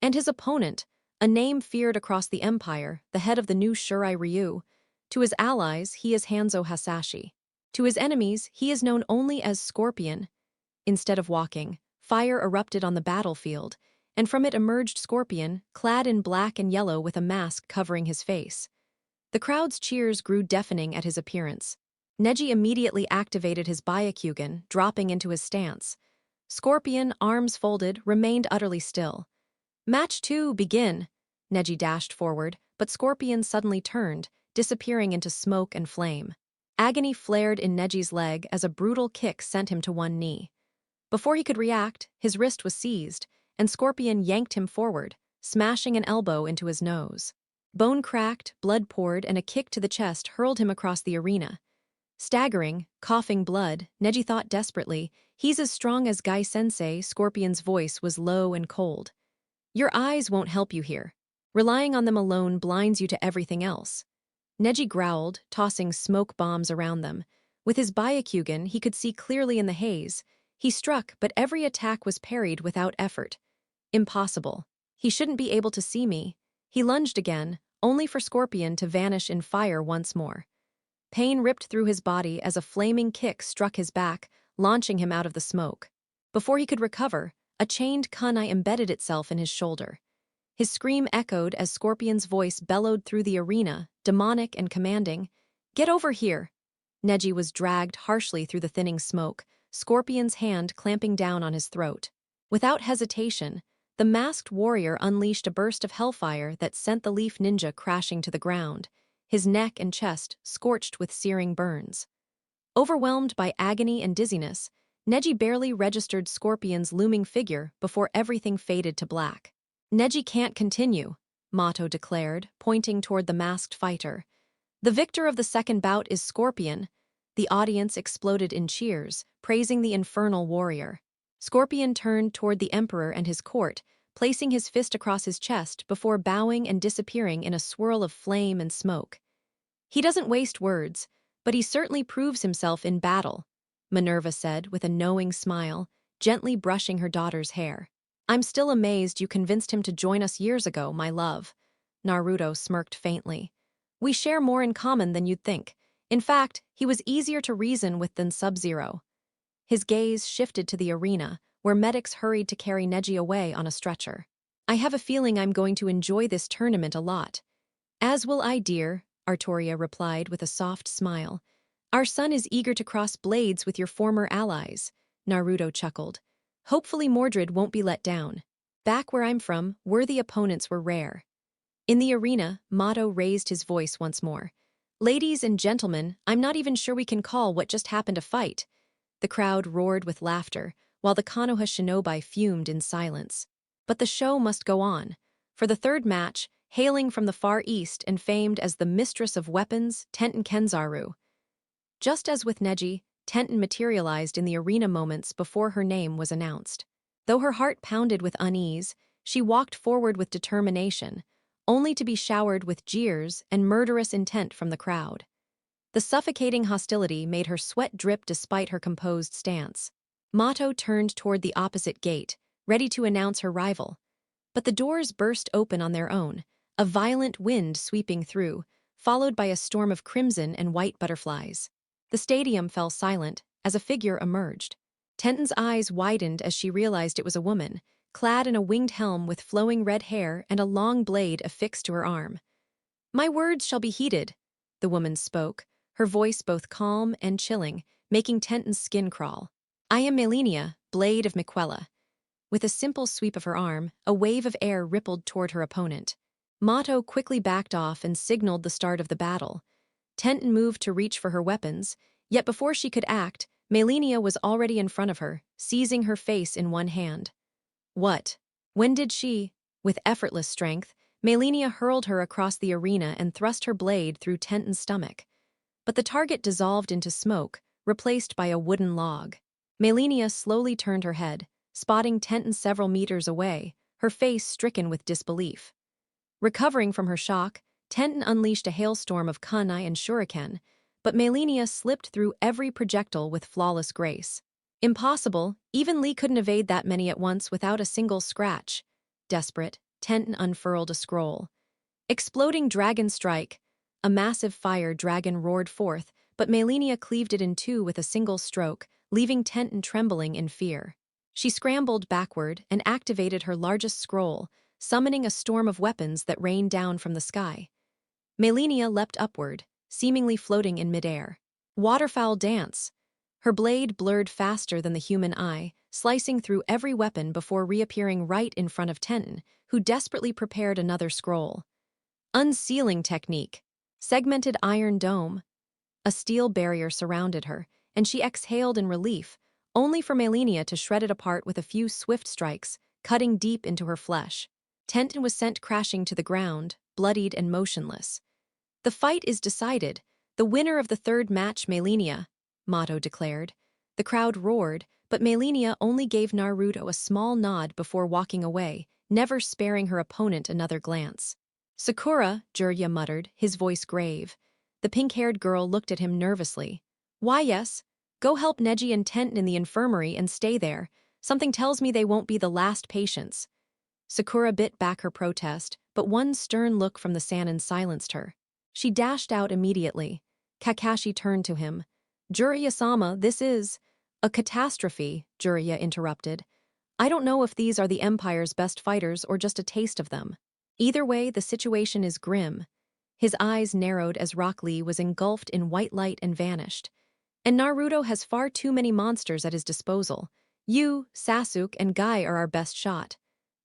And his opponent, a name feared across the empire, the head of the new Shirai Ryu. To his allies, he is Hanzo Hasashi. To his enemies, he is known only as Scorpion. Instead of walking, fire erupted on the battlefield, and from it emerged Scorpion, clad in black and yellow with a mask covering his face. The crowd's cheers grew deafening at his appearance. Neji immediately activated his Byakugan, dropping into his stance. Scorpion, arms folded, remained utterly still. Match 2, begin! Neji dashed forward, but Scorpion suddenly turned, disappearing into smoke and flame. Agony flared in Neji's leg as a brutal kick sent him to one knee. Before he could react, his wrist was seized, and Scorpion yanked him forward, smashing an elbow into his nose. Bone cracked, blood poured, and a kick to the chest hurled him across the arena. Staggering, coughing blood, Neji thought desperately, he's as strong as Gai-sensei. Scorpion's voice was low and cold. Your eyes won't help you here. Relying on them alone blinds you to everything else. Neji growled, tossing smoke bombs around them. With his Byakugan, he could see clearly in the haze. He struck, but every attack was parried without effort. Impossible. He shouldn't be able to see me. He lunged again, only for Scorpion to vanish in fire once more. Pain ripped through his body as a flaming kick struck his back, launching him out of the smoke. Before he could recover, a chained kunai embedded itself in his shoulder. His scream echoed as Scorpion's voice bellowed through the arena, demonic and commanding. Get over here! Neji was dragged harshly through the thinning smoke, Scorpion's hand clamping down on his throat. Without hesitation, the masked warrior unleashed a burst of hellfire that sent the leaf ninja crashing to the ground, his neck and chest scorched with searing burns. Overwhelmed by agony and dizziness, Neji barely registered Scorpion's looming figure before everything faded to black. Neji can't continue, Mato declared, pointing toward the masked fighter. The victor of the second bout is Scorpion. The audience exploded in cheers, praising the infernal warrior. Scorpion turned toward the emperor and his court, placing his fist across his chest before bowing and disappearing in a swirl of flame and smoke. He doesn't waste words, but he certainly proves himself in battle, Minerva said with a knowing smile, gently brushing her daughter's hair. I'm still amazed you convinced him to join us years ago, my love. Naruto smirked faintly. We share more in common than you'd think. In fact, he was easier to reason with than Sub-Zero. His gaze shifted to the arena, where medics hurried to carry Neji away on a stretcher. I have a feeling I'm going to enjoy this tournament a lot. As will I, dear, Artoria replied with a soft smile. Our son is eager to cross blades with your former allies, Naruto chuckled. Hopefully Mordred won't be let down. Back where I'm from, worthy opponents were rare. In the arena, Mato raised his voice once more. Ladies and gentlemen, I'm not even sure we can call what just happened a fight. The crowd roared with laughter, while the Konoha shinobi fumed in silence. But the show must go on. For the third match, hailing from the Far East and famed as the mistress of weapons, Tenten Kenzaru. Just as with Neji, Tenten materialized in the arena moments before her name was announced. Though her heart pounded with unease, she walked forward with determination, only to be showered with jeers and murderous intent from the crowd. The suffocating hostility made her sweat drip despite her composed stance. Mato turned toward the opposite gate, ready to announce her rival. But the doors burst open on their own, a violent wind sweeping through, followed by a storm of crimson and white butterflies. The stadium fell silent as a figure emerged. Tenten's eyes widened as she realized it was a woman, clad in a winged helm with flowing red hair and a long blade affixed to her arm. My words shall be heeded, the woman spoke, her voice both calm and chilling, making Tenten's skin crawl. I am Melania, Blade of Miquella. With a simple sweep of her arm, a wave of air rippled toward her opponent. Mato quickly backed off and signaled the start of the battle. Tenten moved to reach for her weapons, yet before she could act, Melania was already in front of her, seizing her face in one hand. What? When did she? With effortless strength, Melania hurled her across the arena and thrust her blade through Tenten's stomach. But the target dissolved into smoke, replaced by a wooden log. Melania slowly turned her head, spotting Tenten several meters away, her face stricken with disbelief. Recovering from her shock, Tenten unleashed a hailstorm of kunai and shuriken, but Melania slipped through every projectile with flawless grace. Impossible, even Lee couldn't evade that many at once without a single scratch. Desperate, Tenten unfurled a scroll. Exploding dragon strike. A massive fire dragon roared forth, but Melania cleaved it in two with a single stroke, leaving Tenten trembling in fear. She scrambled backward and activated her largest scroll, summoning a storm of weapons that rained down from the sky. Melania leapt upward, seemingly floating in midair. Waterfowl dance. Her blade blurred faster than the human eye, slicing through every weapon before reappearing right in front of Tenten, who desperately prepared another scroll. Unsealing technique. Segmented iron dome. A steel barrier surrounded her, and she exhaled in relief, only for Melania to shred it apart with a few swift strikes, cutting deep into her flesh. Tenten was sent crashing to the ground, bloodied and motionless. The fight is decided. The winner of the third match, Melania, Mato declared. The crowd roared, but Melania only gave Naruto a small nod before walking away, never sparing her opponent another glance. Sakura, Jirya muttered, his voice grave. The pink-haired girl looked at him nervously. Why, yes. Go help Neji and Tenten in the infirmary and stay there. Something tells me they won't be the last patients. Sakura bit back her protest, but one stern look from the Sannin silenced her. She dashed out immediately. Kakashi turned to him. Jirya-sama, this is... A catastrophe, Jirya interrupted. I don't know if these are the Empire's best fighters or just a taste of them. Either way, the situation is grim. His eyes narrowed as Rock Lee was engulfed in white light and vanished. And Naruto has far too many monsters at his disposal. You, Sasuke, and Guy are our best shot.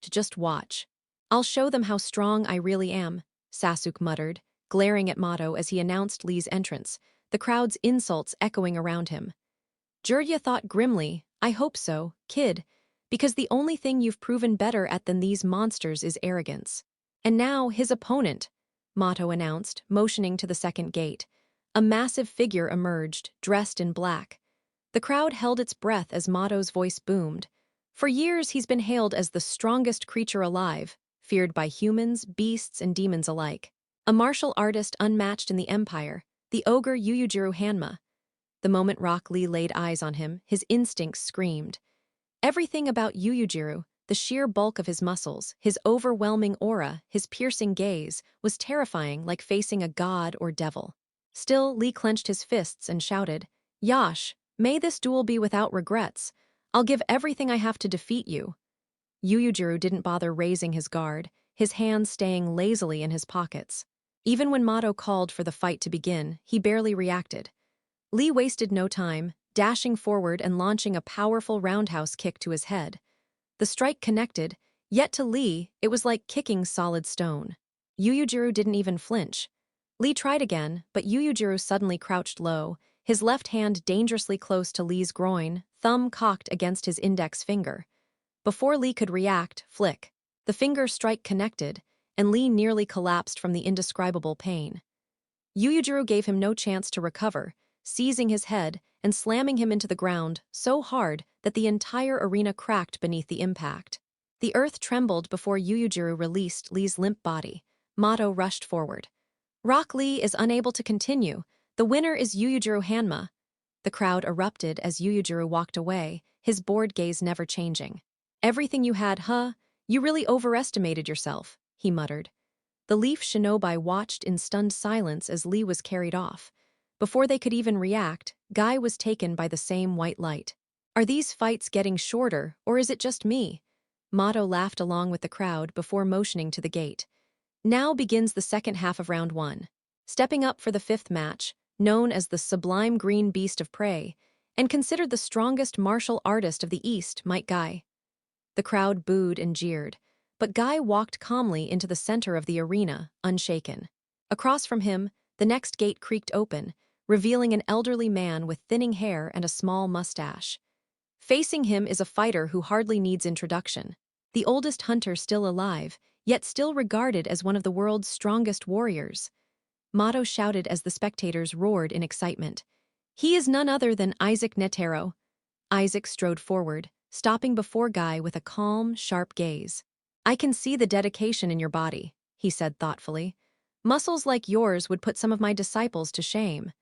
To just watch. I'll show them how strong I really am, Sasuke muttered, glaring at Mato as he announced Lee's entrance, the crowd's insults echoing around him. Jirya thought grimly, I hope so, kid, because the only thing you've proven better at than these monsters is arrogance. And now his opponent, Mato announced, motioning to the second gate. A massive figure emerged, dressed in black. The crowd held its breath as Mato's voice boomed. For years he's been hailed as the strongest creature alive, feared by humans, beasts, and demons alike. A martial artist unmatched in the Empire, the ogre Yuyujiro Hanma. The moment Rock Lee laid eyes on him, his instincts screamed. Everything about Yuyujiro, the sheer bulk of his muscles, his overwhelming aura, his piercing gaze, was terrifying, like facing a god or devil. Still, Lee clenched his fists and shouted, Yash, may this duel be without regrets. I'll give everything I have to defeat you. Yuyujiro didn't bother raising his guard, his hands staying lazily in his pockets. Even when Mato called for the fight to begin, he barely reacted. Lee wasted no time, dashing forward and launching a powerful roundhouse kick to his head. The strike connected, yet to Lee, it was like kicking solid stone. Yuyujiro didn't even flinch. Lee tried again, but Yuyujiro suddenly crouched low, his left hand dangerously close to Lee's groin, thumb cocked against his index finger. Before Lee could react, flick. The finger strike connected, and Lee nearly collapsed from the indescribable pain. Yuyujiro gave him no chance to recover, seizing his head and slamming him into the ground so hard that the entire arena cracked beneath the impact. The earth trembled before Yuyujiro released Lee's limp body. Mato rushed forward. Rock Lee is unable to continue. The winner is Yuyujiro Hanma. The crowd erupted as Yuyujiro walked away, his bored gaze never changing. Everything you had, huh? You really overestimated yourself, he muttered. The Leaf Shinobi watched in stunned silence as Lee was carried off. Before they could even react, Guy was taken by the same white light. Are these fights getting shorter, or is it just me? Mato laughed along with the crowd before motioning to the gate. Now begins the second half of round 1. Stepping up for the fifth match, known as the Sublime Green Beast of Prey, and considered the strongest martial artist of the East, Might Guy. The crowd booed and jeered, but Guy walked calmly into the center of the arena, unshaken. Across from him, the next gate creaked open, revealing an elderly man with thinning hair and a small mustache. Facing him is a fighter who hardly needs introduction. The oldest hunter still alive, yet still regarded as one of the world's strongest warriors. Mato shouted as the spectators roared in excitement. He is none other than Isaac Netero. Isaac strode forward, stopping before Guy with a calm, sharp gaze. I can see the dedication in your body, he said thoughtfully. Muscles like yours would put some of my disciples to shame.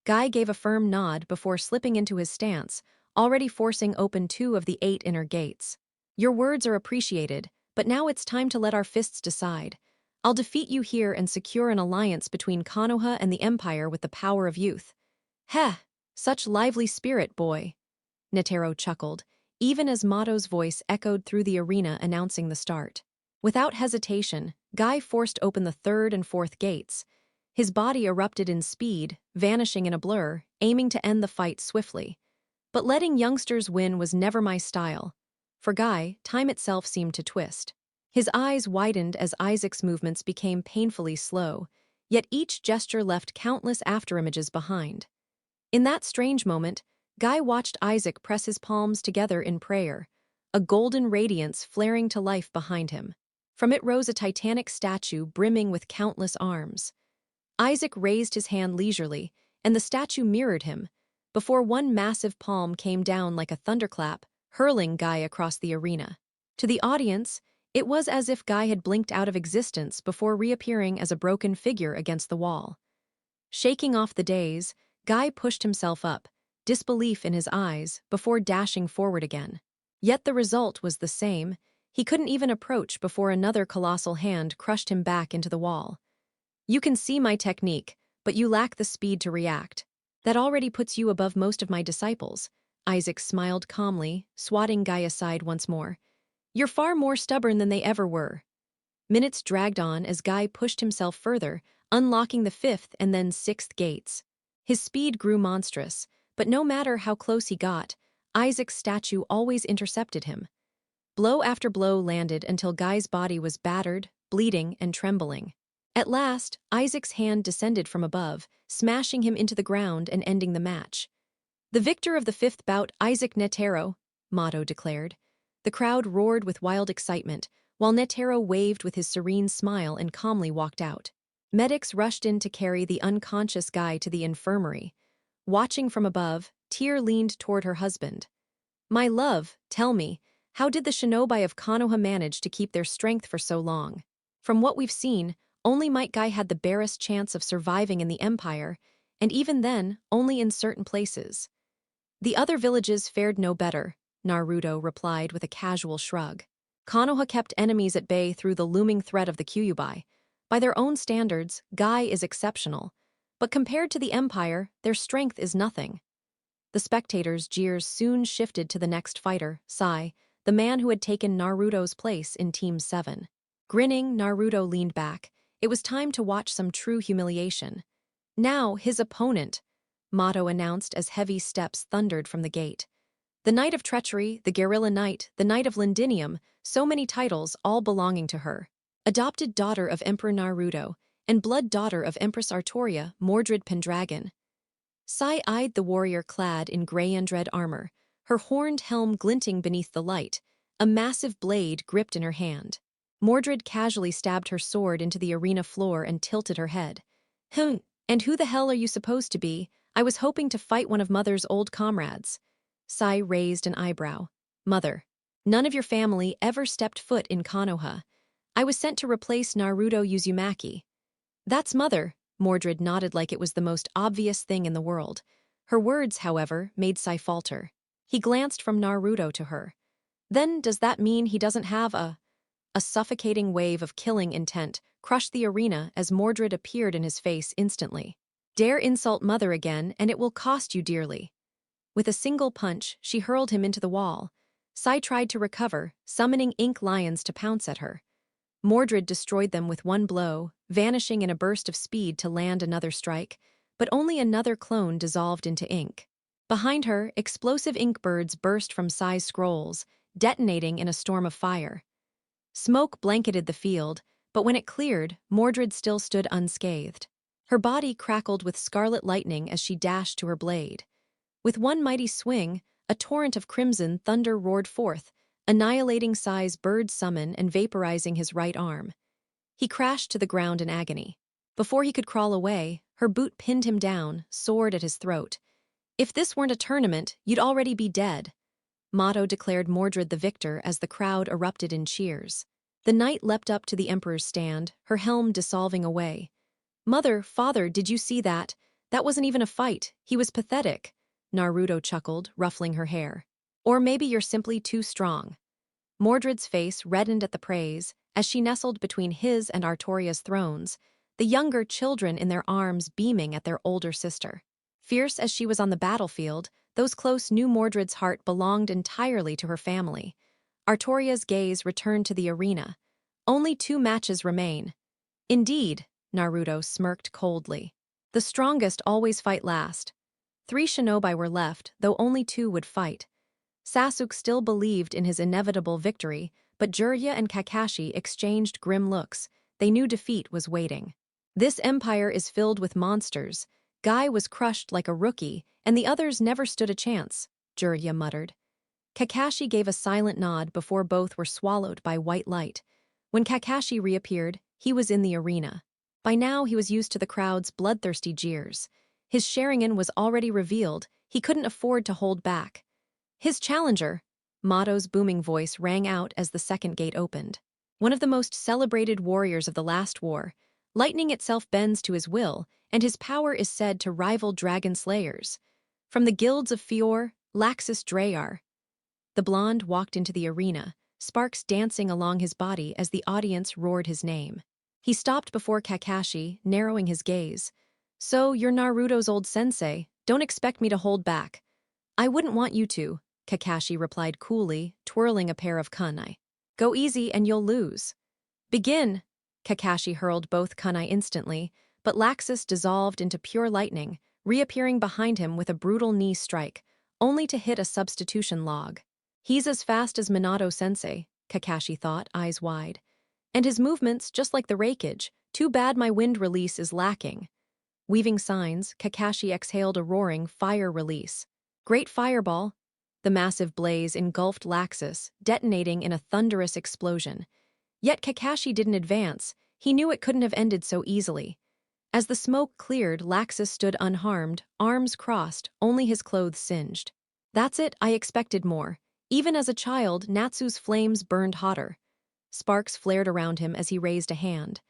Guy gave a firm nod before slipping into his stance, already forcing open 2 of the 8 inner gates. Your words are appreciated, but now it's time to let our fists decide. I'll defeat you here and secure an alliance between Konoha and the Empire with the power of youth. Heh, such lively spirit, boy. Netero chuckled, even as Mato's voice echoed through the arena announcing the start. Without hesitation, Guy forced open the 3rd and 4th gates. His body erupted in speed, vanishing in a blur, aiming to end the fight swiftly. But letting youngsters win was never my style. For Guy, time itself seemed to twist. His eyes widened as Isaac's movements became painfully slow, yet each gesture left countless afterimages behind. In that strange moment, Guy watched Isaac press his palms together in prayer, a golden radiance flaring to life behind him. From it rose a titanic statue brimming with countless arms. Isaac raised his hand leisurely, and the statue mirrored him, before one massive palm came down like a thunderclap, hurling Guy across the arena. To the audience, it was as if Guy had blinked out of existence before reappearing as a broken figure against the wall. Shaking off the daze, Guy pushed himself up, disbelief in his eyes, before dashing forward again. Yet the result was the same. He couldn't even approach before another colossal hand crushed him back into the wall. You can see my technique, but you lack the speed to react. That already puts you above most of my disciples. Isaac smiled calmly, swatting Guy aside once more. You're far more stubborn than they ever were. Minutes dragged on as Guy pushed himself further, unlocking the 5th and then 6th gates. His speed grew monstrous, but no matter how close he got, Isaac's statue always intercepted him. Blow after blow landed until Guy's body was battered, bleeding, and trembling. At last, Isaac's hand descended from above, smashing him into the ground and ending the match. The victor of the 5th bout, Isaac Netero, Mato declared. The crowd roared with wild excitement, while Netero waved with his serene smile and calmly walked out. Medics rushed in to carry the unconscious Guy to the infirmary. Watching from above, Tyr leaned toward her husband. My love, tell me, how did the shinobi of Konoha manage to keep their strength for so long? From what we've seen, only Might Guy had the barest chance of surviving in the Empire, and even then, only in certain places. The other villages fared no better, Naruto replied with a casual shrug. Konoha kept enemies at bay through the looming threat of the Kyuubi. By their own standards, Guy is exceptional, but compared to the Empire, their strength is nothing. The spectators' jeers soon shifted to the next fighter, Sai, the man who had taken Naruto's place in Team 7. Grinning, Naruto leaned back. It was time to watch some true humiliation. Now, his opponent, Mato announced as heavy steps thundered from the gate. The Knight of Treachery, the Guerrilla Knight, the Knight of Lindinium, so many titles, all belonging to her. Adopted daughter of Emperor Naruto, and blood daughter of Empress Artoria, Mordred Pendragon. Sai eyed the warrior clad in gray and red armor, her horned helm glinting beneath the light, a massive blade gripped in her hand. Mordred casually stabbed her sword into the arena floor and tilted her head. And who the hell are you supposed to be? I was hoping to fight one of Mother's old comrades. Sai raised an eyebrow. Mother, none of your family ever stepped foot in Konoha. I was sent to replace Naruto Uzumaki. That's Mother, Mordred nodded like it was the most obvious thing in the world. Her words, however, made Sai falter. He glanced from Naruto to her. Then does that mean he doesn't have a suffocating wave of killing intent crushed the arena as Mordred appeared in his face instantly. Dare insult Mother again, and it will cost you dearly. With a single punch, she hurled him into the wall. Sai tried to recover, summoning ink lions to pounce at her. Mordred destroyed them with one blow, vanishing in a burst of speed to land another strike, but only another clone dissolved into ink. Behind her, explosive ink birds burst from Sai's scrolls, detonating in a storm of fire. Smoke blanketed the field, but when it cleared, Mordred still stood unscathed. Her body crackled with scarlet lightning as she dashed to her blade. With one mighty swing, a torrent of crimson thunder roared forth, annihilating Sai's bird summon and vaporizing his right arm. He crashed to the ground in agony. Before he could crawl away, her boot pinned him down, sword at his throat. "If this weren't a tournament, you'd already be dead." Motto declared Mordred the victor as the crowd erupted in cheers. The knight leapt up to the Emperor's stand, her helm dissolving away. "Mother, father, did you see that? That wasn't even a fight. He was pathetic." Naruto chuckled, ruffling her hair. "Or maybe you're simply too strong." Mordred's face reddened at the praise as she nestled between his and Artoria's thrones, the younger children in their arms beaming at their older sister. Fierce as she was on the battlefield, those close knew Mordred's heart belonged entirely to her family. Artoria's gaze returned to the arena. "Only 2 matches remain." "Indeed," Naruto smirked coldly. "The strongest always fight last." 3 shinobi were left, though only 2 would fight. Sasuke still believed in his inevitable victory, but Jiraiya and Kakashi exchanged grim looks. They knew defeat was waiting. "This empire is filled with monsters. Guy was crushed like a rookie, and the others never stood a chance," Jiraiya muttered. Kakashi gave a silent nod before both were swallowed by white light. When Kakashi reappeared, he was in the arena. By now he was used to the crowd's bloodthirsty jeers. His Sharingan was already revealed. He couldn't afford to hold back. "His challenger!" Motto's booming voice rang out as the second gate opened. "One of the most celebrated warriors of the last war. Lightning itself bends to his will, and his power is said to rival dragon slayers. From the guilds of Fior, Laxus Drayar." The blonde walked into the arena, sparks dancing along his body as the audience roared his name. He stopped before Kakashi, narrowing his gaze. "So, you're Naruto's old sensei. Don't expect me to hold back." "I wouldn't want you to," Kakashi replied coolly, twirling a pair of kunai. "Go easy and you'll lose." "Begin!" Kakashi hurled both kunai instantly, but Laxus dissolved into pure lightning, reappearing behind him with a brutal knee strike, only to hit a substitution log. "He's as fast as Minato-sensei," Kakashi thought, eyes wide. "And his movements, just like the Reikage. Too bad my wind release is lacking." Weaving signs, Kakashi exhaled a roaring fire release. "Great fireball!" The massive blaze engulfed Laxus, detonating in a thunderous explosion. Yet Kakashi didn't advance. He knew it couldn't have ended so easily. As the smoke cleared, Laxus stood unharmed, arms crossed, only his clothes singed. "That's it, I expected more." Even as a child, Natsu's flames burned hotter. Sparks flared around him as he raised a hand.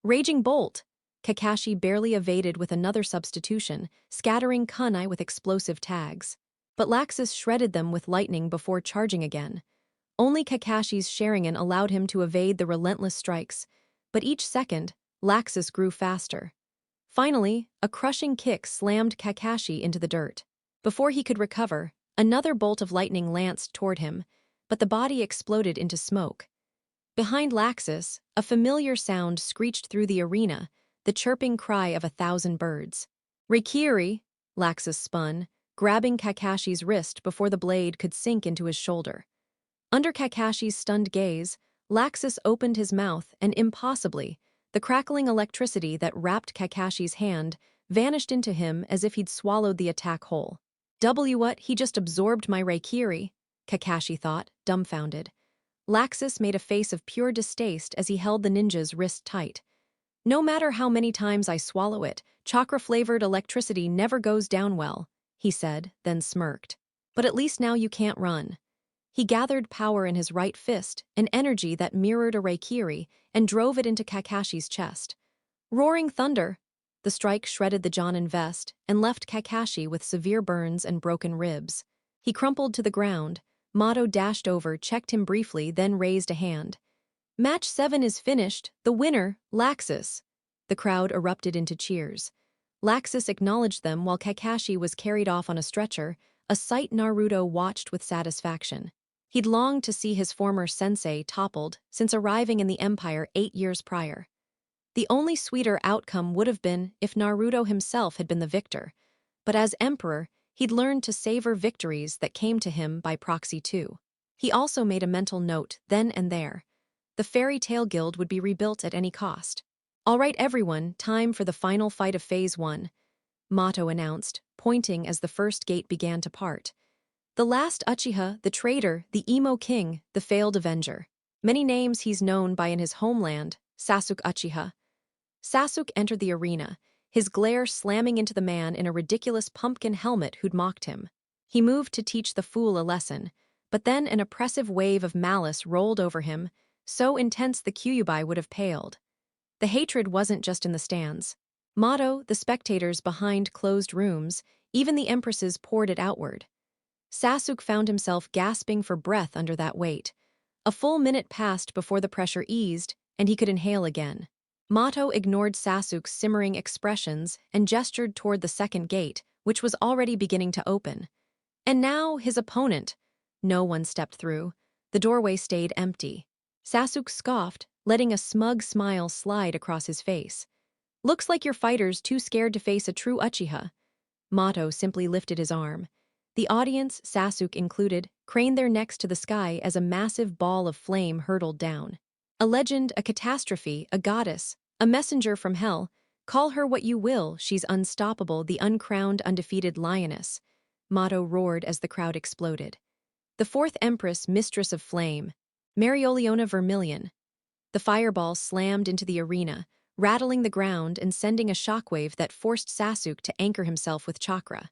"Raging Bolt!" Kakashi barely evaded with another substitution, scattering kunai with explosive tags. But Laxus shredded them with lightning before charging again. Only Kakashi's Sharingan allowed him to evade the relentless strikes, but each second, Laxus grew faster. Finally, a crushing kick slammed Kakashi into the dirt. Before he could recover, another bolt of lightning lanced toward him, but the body exploded into smoke. Behind Laxus, a familiar sound screeched through the arena, the chirping cry of 1,000 birds. "Reikiri!" Laxus spun, grabbing Kakashi's wrist before the blade could sink into his shoulder. Under Kakashi's stunned gaze, Laxus opened his mouth and impossibly, the crackling electricity that wrapped Kakashi's hand vanished into him as if he'd swallowed the attack whole. What, he just absorbed my Reikiri," Kakashi thought, dumbfounded. Laxus made a face of pure distaste as he held the ninja's wrist tight. "No matter how many times I swallow it, chakra-flavored electricity never goes down well," he said, then smirked. "But at least now you can't run." He gathered power in his right fist, an energy that mirrored a Reikiri, and drove it into Kakashi's chest. Roaring thunder! The strike shredded the Jonin vest and left Kakashi with severe burns and broken ribs. He crumpled to the ground. Motto dashed over, checked him briefly, then raised a hand. "Match 7 is finished. The winner, Laxus." The crowd erupted into cheers. Laxus acknowledged them while Kakashi was carried off on a stretcher, a sight Naruto watched with satisfaction. He'd longed to see his former sensei toppled since arriving in the Empire 8 years prior. The only sweeter outcome would have been if Naruto himself had been the victor, but as emperor, he'd learned to savor victories that came to him by proxy too. He also made a mental note, then and there. The Fairy Tale Guild would be rebuilt at any cost. "All right, everyone, time for the final fight of Phase 1, Mato announced, pointing as the first gate began to part. The last Uchiha, the traitor, the emo king, the failed avenger. Many names he's known by in his homeland, Sasuke Uchiha. Sasuke entered the arena, his glare slamming into the man in a ridiculous pumpkin helmet who'd mocked him. He moved to teach the fool a lesson, but then an oppressive wave of malice rolled over him, so intense the Kyuubi would have paled. The hatred wasn't just in the stands. Mato, the spectators behind closed rooms, even the empresses poured it outward. Sasuke found himself gasping for breath under that weight. A full minute passed before the pressure eased, and he could inhale again. Mato ignored Sasuke's simmering expressions and gestured toward the second gate, which was already beginning to open. And now his opponent. No one stepped through. The doorway stayed empty. Sasuke scoffed, letting a smug smile slide across his face. "Looks like your fighter's too scared to face a true Uchiha." Mato simply lifted his arm. The audience, Sasuke included, craned their necks to the sky as a massive ball of flame hurtled down. A legend, a catastrophe, a goddess, a messenger from hell. Call her what you will, she's unstoppable, the uncrowned, undefeated lioness. Mato roared as the crowd exploded. The fourth empress, mistress of flame, Mereoleona Vermilion. The fireball slammed into the arena, rattling the ground and sending a shockwave that forced Sasuke to anchor himself with chakra.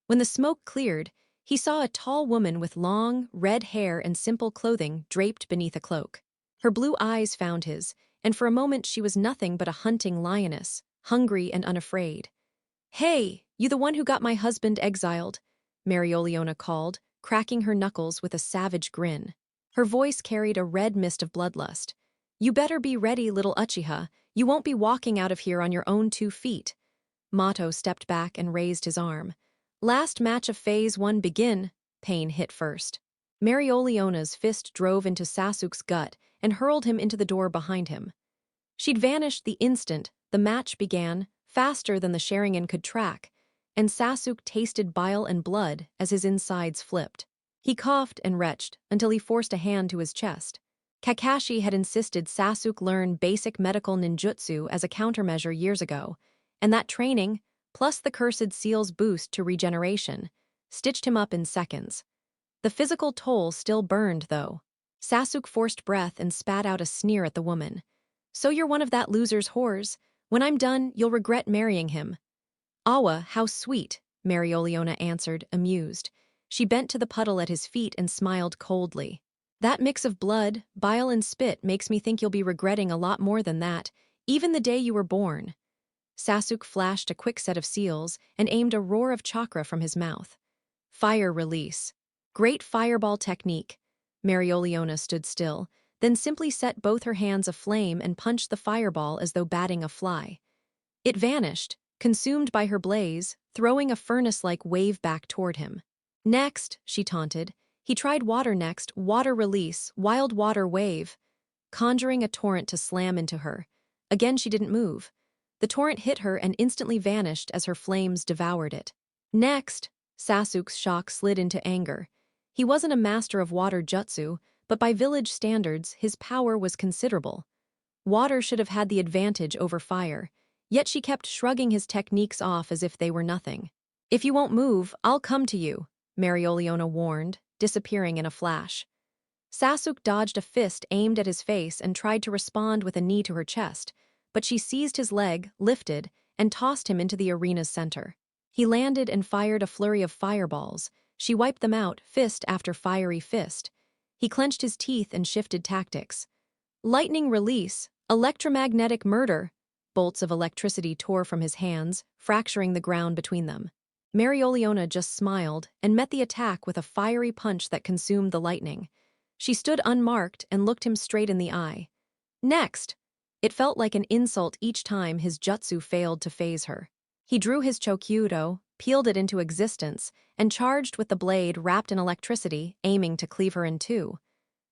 When the smoke cleared, he saw a tall woman with long, red hair and simple clothing draped beneath a cloak. Her blue eyes found his, and for a moment she was nothing but a hunting lioness, hungry and unafraid. "Hey, you the one who got my husband exiled?" Mereoleona called, cracking her knuckles with a savage grin. Her voice carried a red mist of bloodlust. "You better be ready, little Uchiha. You won't be walking out of here on your own 2 feet." Mato stepped back and raised his arm. "Last match of Phase 1 begin." Pain hit first. Mereoleona's fist drove into Sasuke's gut and hurled him into the door behind him. She'd vanished the instant the match began, faster than the Sharingan could track, and Sasuke tasted bile and blood as his insides flipped. He coughed and retched until he forced a hand to his chest. Kakashi had insisted Sasuke learn basic medical ninjutsu as a countermeasure years ago, and that training, plus the cursed seal's boost to regeneration, stitched him up in seconds. The physical toll still burned, though. Sasuke forced breath and spat out a sneer at the woman. "So you're one of that loser's whores? When I'm done, you'll regret marrying him." "Awa, how sweet," Mereoleona answered, amused. She bent to the puddle at his feet and smiled coldly. "That mix of blood, bile and spit makes me think you'll be regretting a lot more than that, even the day you were born." Sasuke flashed a quick set of seals and aimed a roar of chakra from his mouth. Fire release. Great fireball technique. Mereoleona stood still, then simply set both her hands aflame and punched the fireball as though batting a fly. It vanished, consumed by her blaze, throwing a furnace-like wave back toward him. "Next," she taunted. He tried water next, water release, wild water wave, conjuring a torrent to slam into her. Again she didn't move. The torrent hit her and instantly vanished as her flames devoured it. "Next," Sasuke's shock slid into anger. He wasn't a master of water jutsu, but by village standards, his power was considerable. Water should have had the advantage over fire, yet she kept shrugging his techniques off as if they were nothing. "If you won't move, I'll come to you," Mereoleona warned, disappearing in a flash. Sasuke dodged a fist aimed at his face and tried to respond with a knee to her chest, but she seized his leg, lifted, and tossed him into the arena's center. He landed and fired a flurry of fireballs. She wiped them out, fist after fiery fist. He clenched his teeth and shifted tactics. Lightning release, electromagnetic murder. Bolts of electricity tore from his hands, fracturing the ground between them. Mereoleona just smiled and met the attack with a fiery punch that consumed the lightning. She stood unmarked and looked him straight in the eye. "Next!" It felt like an insult each time his jutsu failed to faze her. He drew his chokyudo, peeled it into existence, and charged with the blade wrapped in electricity, aiming to cleave her in two.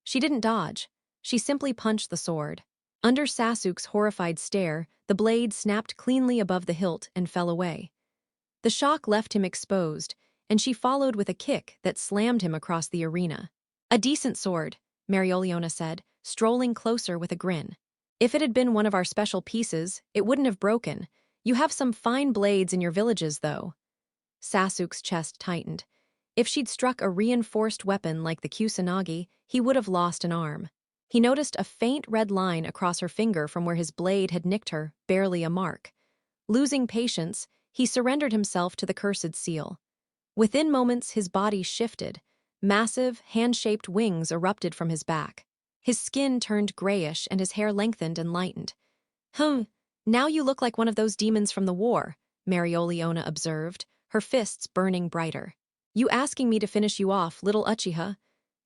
She didn't dodge. She simply punched the sword. Under Sasuke's horrified stare, the blade snapped cleanly above the hilt and fell away. The shock left him exposed, and she followed with a kick that slammed him across the arena. A decent sword, Marioliona said, strolling closer with a grin. If it had been one of our special pieces, it wouldn't have broken. You have some fine blades in your villages, though. Sasuke's chest tightened. If she'd struck a reinforced weapon like the Kusanagi, he would have lost an arm. He noticed a faint red line across her finger from where his blade had nicked her, barely a mark. Losing patience, he surrendered himself to the cursed seal. Within moments, his body shifted. Massive, hand-shaped wings erupted from his back. His skin turned grayish and his hair lengthened and lightened. Now you look like one of those demons from the war, Marioliona observed, her fists burning brighter. You asking me to finish you off, little Uchiha?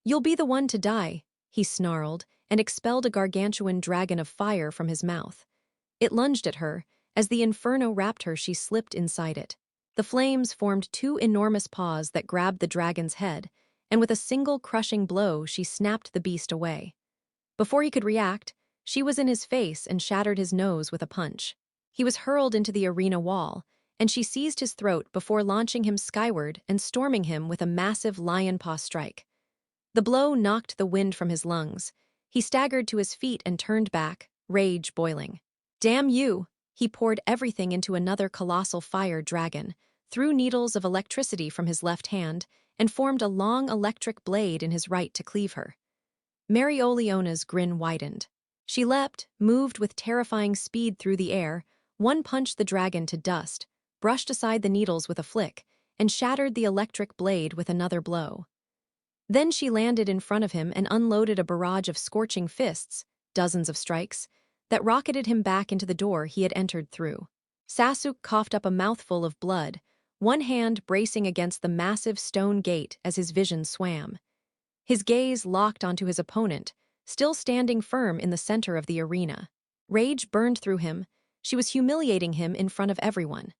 You'll be the one to die, he snarled, and expelled a gargantuan dragon of fire from his mouth. It lunged at her. As the inferno wrapped her, she slipped inside it. The flames formed two enormous paws that grabbed the dragon's head, and with a single crushing blow, she snapped the beast away. Before he could react, she was in his face and shattered his nose with a punch. He was hurled into the arena wall, and she seized his throat before launching him skyward and storming him with a massive lion paw strike. The blow knocked the wind from his lungs. He staggered to his feet and turned back, rage boiling. Damn you! He poured everything into another colossal fire dragon, threw needles of electricity from his left hand, and formed a long electric blade in his right to cleave her. Marioliona's grin widened. She leapt, moved with terrifying speed through the air, one-punched the dragon to dust, brushed aside the needles with a flick, and shattered the electric blade with another blow. Then she landed in front of him and unloaded a barrage of scorching fists, dozens of strikes, that rocketed him back into the door he had entered through. Sasuke coughed up a mouthful of blood, one hand bracing against the massive stone gate as his vision swam. His gaze locked onto his opponent, still standing firm in the center of the arena. Rage burned through him. She was humiliating him in front of everyone.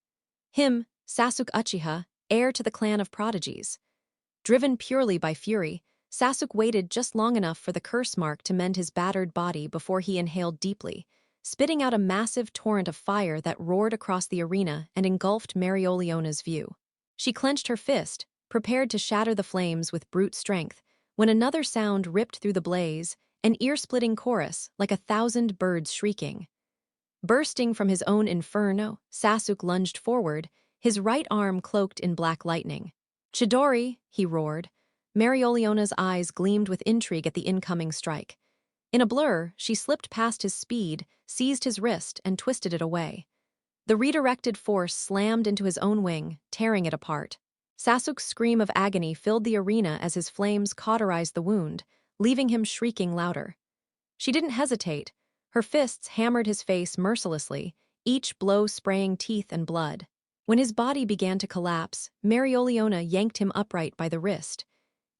Him, Sasuke Uchiha, heir to the clan of prodigies. Driven purely by fury, Sasuke waited just long enough for the curse mark to mend his battered body before he inhaled deeply, spitting out a massive torrent of fire that roared across the arena and engulfed Marioliona's view. She clenched her fist, prepared to shatter the flames with brute strength, when another sound ripped through the blaze, an ear-splitting chorus like 1,000 birds shrieking. Bursting from his own inferno, Sasuke lunged forward, his right arm cloaked in black lightning. "Chidori!" he roared. Marioliona's eyes gleamed with intrigue at the incoming strike. In a blur, she slipped past his speed, seized his wrist, and twisted it away. The redirected force slammed into his own wing, tearing it apart. Sasuke's scream of agony filled the arena as his flames cauterized the wound, leaving him shrieking louder. She didn't hesitate. Her fists hammered his face mercilessly, each blow spraying teeth and blood. When his body began to collapse, Marioliona yanked him upright by the wrist.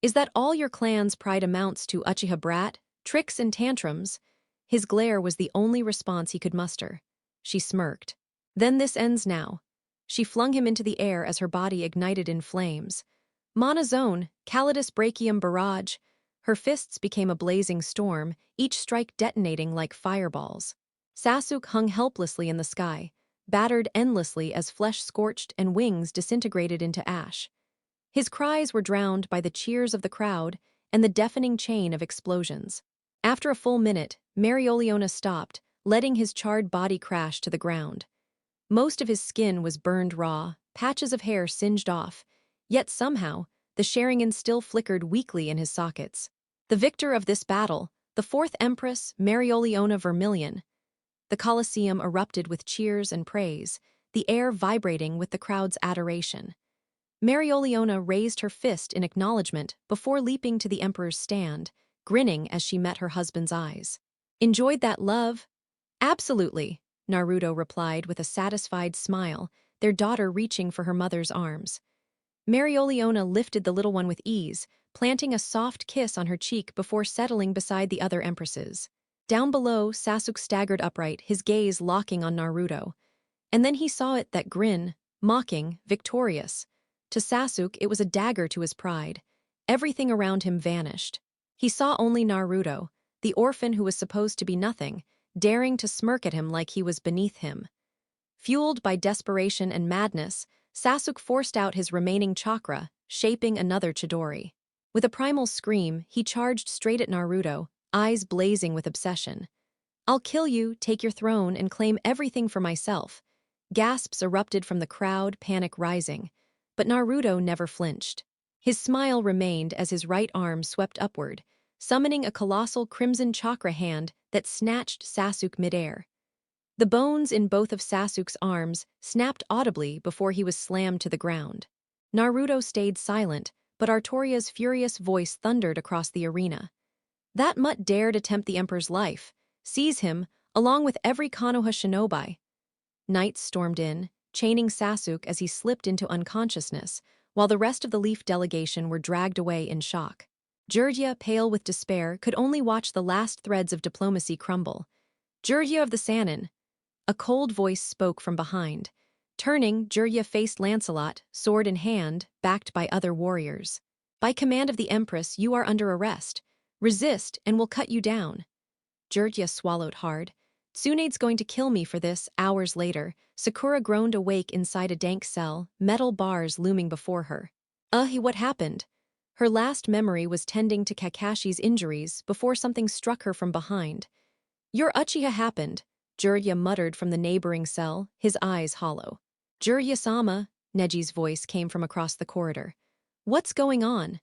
"Is that all your clan's pride amounts to, Uchiha brat? Tricks and tantrums?" His glare was the only response he could muster. She smirked. "Then this ends now." She flung him into the air as her body ignited in flames. "Mana Zone, Calidus Brachium Barrage." Her fists became a blazing storm, each strike detonating like fireballs. Sasuke hung helplessly in the sky, battered endlessly as flesh scorched and wings disintegrated into ash. His cries were drowned by the cheers of the crowd and the deafening chain of explosions. After a full minute, Marioliona stopped, letting his charred body crash to the ground. Most of his skin was burned raw, patches of hair singed off, yet somehow, the Sharingan still flickered weakly in his sockets. The victor of this battle, the fourth Empress, Marioliona Vermilion. The Colosseum erupted with cheers and praise, the air vibrating with the crowd's adoration. Marioliona raised her fist in acknowledgement before leaping to the Emperor's stand, grinning as she met her husband's eyes. "Enjoyed that, love?" "Absolutely," Naruto replied with a satisfied smile, their daughter reaching for her mother's arms. Marioliona lifted the little one with ease, planting a soft kiss on her cheek before settling beside the other empresses. Down below, Sasuke staggered upright, his gaze locking on Naruto. And then he saw it, that grin, mocking, victorious. To Sasuke, it was a dagger to his pride. Everything around him vanished. He saw only Naruto, the orphan who was supposed to be nothing, daring to smirk at him like he was beneath him. Fueled by desperation and madness, Sasuke forced out his remaining chakra, shaping another Chidori. With a primal scream, he charged straight at Naruto, eyes blazing with obsession. "I'll kill you, take your throne, and claim everything for myself." Gasps erupted from the crowd, panic rising. But Naruto never flinched. His smile remained as his right arm swept upward, summoning a colossal crimson chakra hand that snatched Sasuke midair. The bones in both of Sasuke's arms snapped audibly before he was slammed to the ground. Naruto stayed silent, but Artoria's furious voice thundered across the arena. "That mutt dared attempt the Emperor's life. Seize him, along with every Konoha shinobi." Knights stormed in, chaining Sasuke as he slipped into unconsciousness, while the rest of the Leaf delegation were dragged away in shock. Jiraiya, pale with despair, could only watch the last threads of diplomacy crumble. "Jiraiya of the Sannin." A cold voice spoke from behind. Turning, Jiraiya faced Lancelot, sword in hand, backed by other warriors. "By command of the Empress, you are under arrest. Resist, and we'll cut you down." Jiraiya swallowed hard. "Tsunade's going to kill me for this." Hours later, Sakura groaned awake inside a dank cell, metal bars looming before her. What happened?" Her last memory was tending to Kakashi's injuries before something struck her from behind. "Your Uchiha happened," Jiraiya muttered from the neighboring cell, his eyes hollow. "Jiraiya-sama," Neji's voice came from across the corridor. "What's going on?"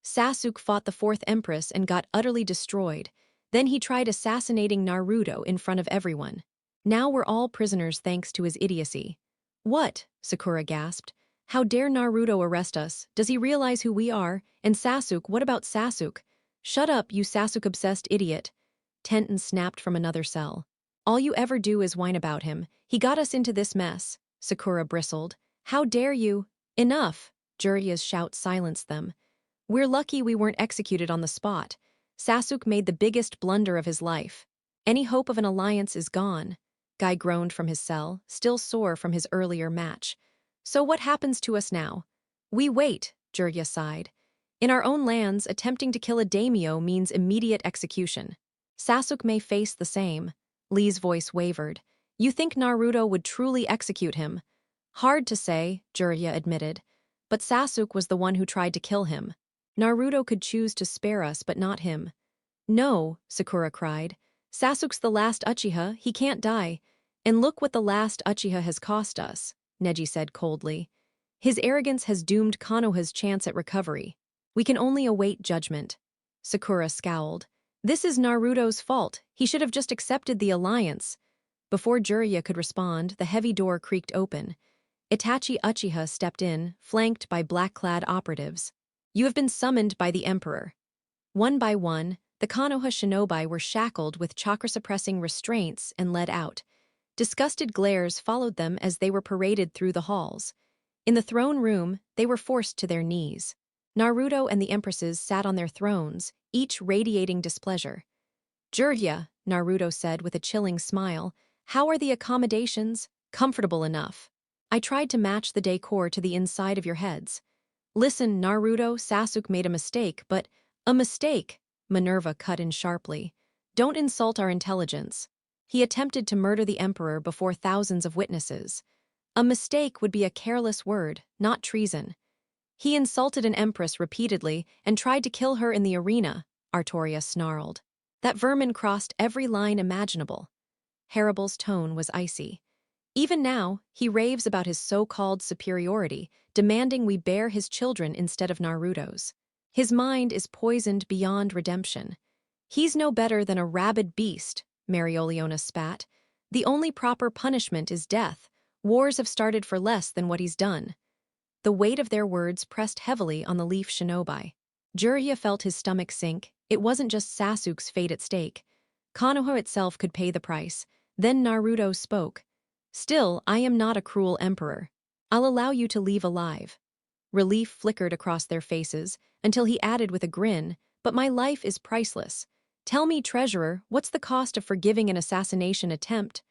"Sasuke fought the fourth Empress and got utterly destroyed. Then he tried assassinating Naruto in front of everyone. Now we're all prisoners thanks to his idiocy." "What?" Sakura gasped. "How dare Naruto arrest us? Does he realize who we are? And Sasuke, what about Sasuke?" "Shut up, you Sasuke-obsessed idiot." Tenten snapped from another cell. "All you ever do is whine about him. He got us into this mess." Sakura bristled. "How dare you?" "Enough!" Jiraiya's shout silenced them. "We're lucky we weren't executed on the spot. Sasuke made the biggest blunder of his life. Any hope of an alliance is gone." Guy groaned from his cell, still sore from his earlier match. "So what happens to us now?" "We wait," Jiraiya sighed. "In our own lands, attempting to kill a daimyo means immediate execution. Sasuke may face the same." Lee's voice wavered. "You think Naruto would truly execute him?" "Hard to say," Jiraiya admitted. "But Sasuke was the one who tried to kill him. Naruto could choose to spare us, but not him." "No," Sakura cried. "Sasuke's the last Uchiha, he can't die. And look what the last Uchiha has cost us," Neji said coldly. "His arrogance has doomed Konoha's chance at recovery. We can only await judgment." Sakura scowled. "This is Naruto's fault. He should have just accepted the alliance." Before Jiraiya could respond, the heavy door creaked open. Itachi Uchiha stepped in, flanked by black-clad operatives. "You have been summoned by the Emperor." One by one, the Konoha shinobi were shackled with chakra-suppressing restraints and led out. Disgusted glares followed them as they were paraded through the halls. In the throne room, they were forced to their knees. Naruto and the Empresses sat on their thrones, each radiating displeasure. "Jiraiya," Naruto said with a chilling smile, "how are the accommodations?" "Comfortable enough. I tried to match the decor to the inside of your heads." "Listen, Naruto, Sasuke made a mistake, but—" "A mistake," Minerva cut in sharply. "Don't insult our intelligence. He attempted to murder the Emperor before thousands of witnesses. A mistake would be a careless word, not treason." "He insulted an empress repeatedly and tried to kill her in the arena," Artoria snarled. "That vermin crossed every line imaginable." Haribal's tone was icy. "Even now, he raves about his so-called superiority, demanding we bear his children instead of Naruto's. His mind is poisoned beyond redemption." "He's no better than a rabid beast," Mereoleona spat. "The only proper punishment is death. Wars have started for less than what he's done." The weight of their words pressed heavily on the Leaf shinobi. Jiraiya felt his stomach sink. It wasn't just Sasuke's fate at stake. Konoha itself could pay the price. Then Naruto spoke. "Still, I am not a cruel emperor. I'll allow you to leave alive." Relief flickered across their faces, until he added with a grin, "But my life is priceless. Tell me, treasurer, what's the cost of forgiving an assassination attempt?"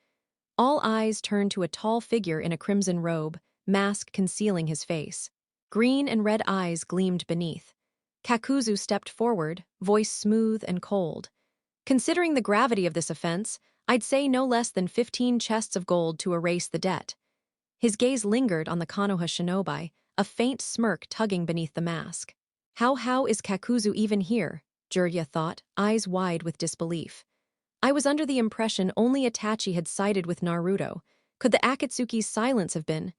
All eyes turned to a tall figure in a crimson robe, mask concealing his face. Green and red eyes gleamed beneath. Kakuzu stepped forward, voice smooth and cold. "Considering the gravity of this offense, I'd say no less than 15 chests of gold to erase the debt." His gaze lingered on the Konoha shinobi, a faint smirk tugging beneath the mask. How is Kakuzu even here? Jirya thought, eyes wide with disbelief. I was under the impression only Itachi had sided with Naruto. Could the Akatsuki's silence have been?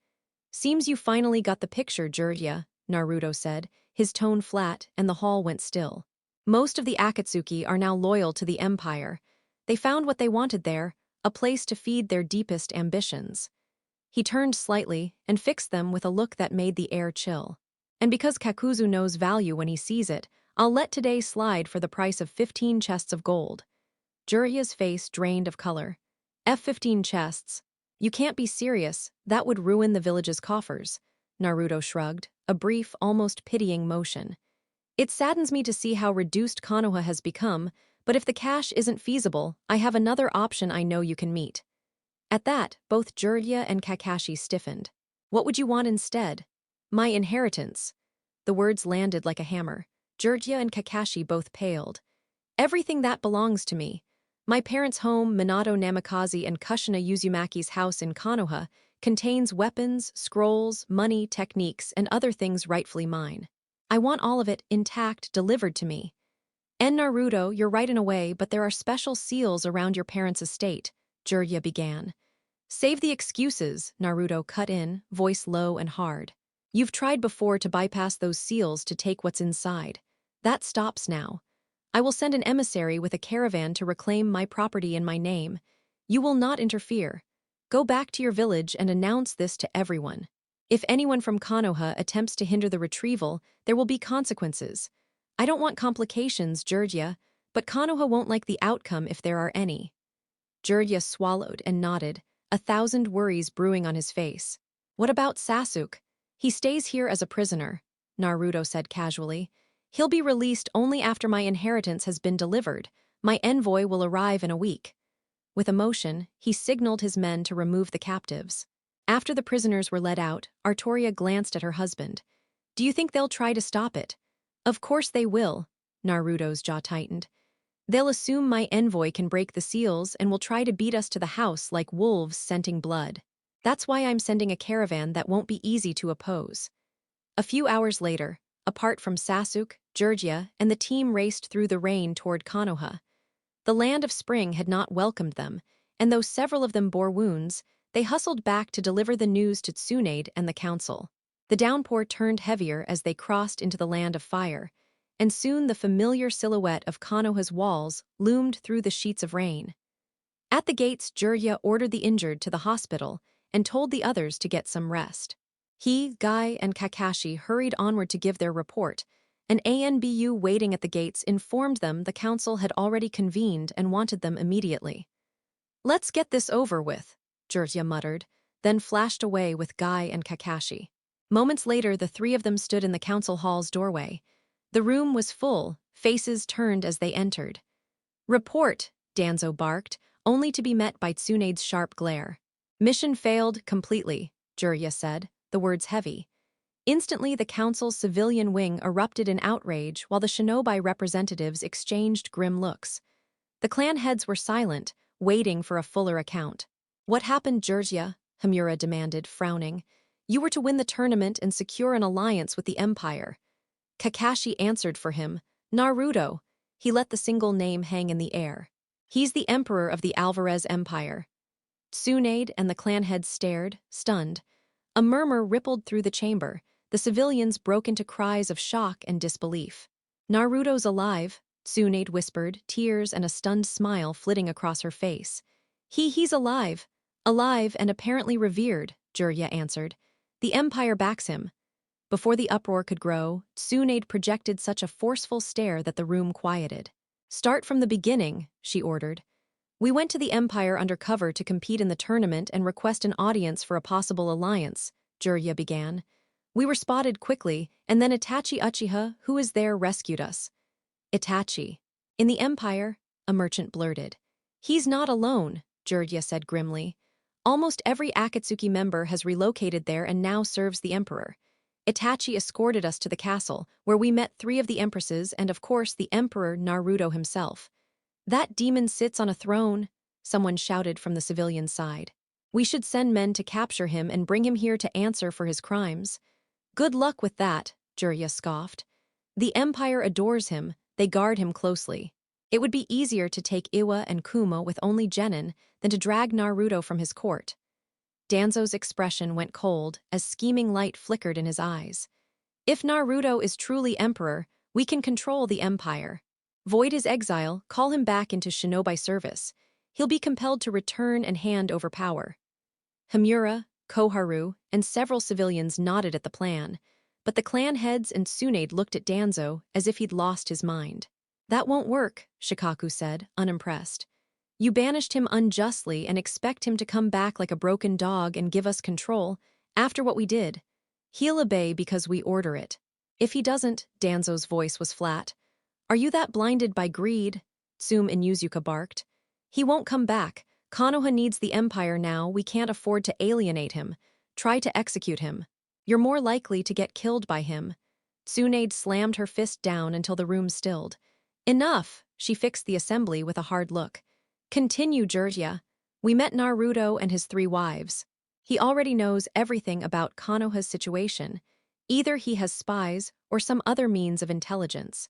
Seems you finally got the picture, Jirya, Naruto said, his tone flat, and the hall went still. Most of the Akatsuki are now loyal to the Empire. They found what they wanted there, a place to feed their deepest ambitions. He turned slightly and fixed them with a look that made the air chill. And because Kakuzu knows value when he sees it, I'll let today slide for the price of 15 chests of gold. Jirya's face drained of color. F-15 chests. You can't be serious, that would ruin the village's coffers. Naruto shrugged, a brief, almost pitying motion. It saddens me to see how reduced Konoha has become, but if the cash isn't feasible, I have another option I know you can meet. At that, both Jirya and Kakashi stiffened. What would you want instead? My inheritance. The words landed like a hammer. Jirya and Kakashi both paled. Everything that belongs to me. My parents' home, Minato Namikaze and Kushina Uzumaki's house in Konoha, contains weapons, scrolls, money, techniques, and other things rightfully mine. I want all of it intact, delivered to me. And Naruto, you're right in a way, but there are special seals around your parents' estate, Jirya began. Save the excuses, Naruto cut in, voice low and hard. You've tried before to bypass those seals to take what's inside. That stops now. I will send an emissary with a caravan to reclaim my property in my name. You will not interfere. Go back to your village and announce this to everyone. If anyone from Konoha attempts to hinder the retrieval, there will be consequences. I don't want complications, Jirya, but Konoha won't like the outcome if there are any. Jirya swallowed and nodded, 1,000 worries brewing on his face. What about Sasuke? He stays here as a prisoner, Naruto said casually. He'll be released only after my inheritance has been delivered. My envoy will arrive in a week. With emotion, he signaled his men to remove the captives. After the prisoners were led out, Artoria glanced at her husband. Do you think they'll try to stop it? Of course they will, Naruto's jaw tightened. They'll assume my envoy can break the seals and will try to beat us to the house like wolves scenting blood. That's why I'm sending a caravan that won't be easy to oppose. A few hours later, apart from Sasuke, Jirya, and the team raced through the rain toward Konoha. The land of spring had not welcomed them, and though several of them bore wounds, they hustled back to deliver the news to Tsunade and the council. The downpour turned heavier as they crossed into the land of fire, and soon the familiar silhouette of Konoha's walls loomed through the sheets of rain. At the gates, Jirya ordered the injured to the hospital and told the others to get some rest. He, Guy, and Kakashi hurried onward to give their report. An ANBU waiting at the gates informed them the council had already convened and wanted them immediately. Let's get this over with, Jirya muttered, then flashed away with Guy and Kakashi. Moments later, the three of them stood in the council hall's doorway. The room was full, faces turned as they entered. Report, Danzo barked, only to be met by Tsunade's sharp glare. Mission failed completely, Jirya said, the words heavy. Instantly, the council's civilian wing erupted in outrage while the shinobi representatives exchanged grim looks. The clan heads were silent, waiting for a fuller account. What happened, Jirya? Hamura demanded, frowning. You were to win the tournament and secure an alliance with the Empire. Kakashi answered for him. Naruto. He let the single name hang in the air. He's the emperor of the Alvarez Empire. Tsunade and the clan heads stared, stunned. A murmur rippled through the chamber. The civilians broke into cries of shock and disbelief. Naruto's alive, Tsunade whispered, tears and a stunned smile flitting across her face. He's alive. Alive and apparently revered, Jirya answered. The Empire backs him. Before the uproar could grow, Tsunade projected such a forceful stare that the room quieted. Start from the beginning, she ordered. We went to the Empire undercover to compete in the tournament and request an audience for a possible alliance, Jirya began. We were spotted quickly, and then Itachi Uchiha, who is there, rescued us. Itachi. In the Empire, a merchant blurted. He's not alone, Jirya said grimly. Almost every Akatsuki member has relocated there and now serves the Emperor. Itachi escorted us to the castle, where we met 3 of the Empresses and, of course, the Emperor Naruto himself. That demon sits on a throne, someone shouted from the civilian side. We should send men to capture him and bring him here to answer for his crimes. Good luck with that, Jirya scoffed. The Empire adores him, they guard him closely. It would be easier to take Iwa and Kuma with only Genin than to drag Naruto from his court. Danzo's expression went cold as scheming light flickered in his eyes. If Naruto is truly emperor, we can control the Empire. Void his exile, call him back into shinobi service. He'll be compelled to return and hand over power. Himura, Koharu, and several civilians nodded at the plan, but the clan heads and Tsunade looked at Danzo as if he'd lost his mind. That won't work, Shikaku said, unimpressed. You banished him unjustly and expect him to come back like a broken dog and give us control after what we did. He'll obey because we order it. If he doesn't, Danzo's voice was flat. Are you that blinded by greed? Tsume and Yuzuka barked. He won't come back. Konoha needs the Empire now, we can't afford to alienate him. Try to execute him. You're more likely to get killed by him. Tsunade slammed her fist down until the room stilled. Enough! She fixed the assembly with a hard look. Continue, Jiraiya. We met Naruto and his 3 wives. He already knows everything about Konoha's situation. Either he has spies or some other means of intelligence.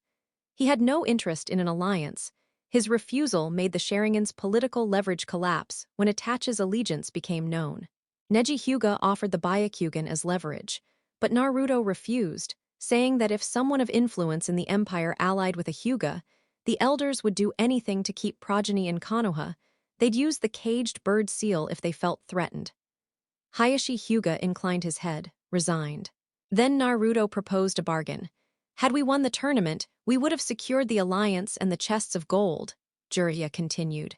He had no interest in an alliance. His refusal made the Sharingan's political leverage collapse when Itachi's allegiance became known. Neji Hyuga offered the Byakugan as leverage, but Naruto refused, saying that if someone of influence in the Empire allied with a Hyuga, the elders would do anything to keep progeny in Konoha. They'd use the caged bird seal if they felt threatened. Hayashi Hyuga inclined his head, resigned. Then Naruto proposed a bargain. Had we won the tournament, we would have secured the alliance and the chests of gold, Jiraiya continued.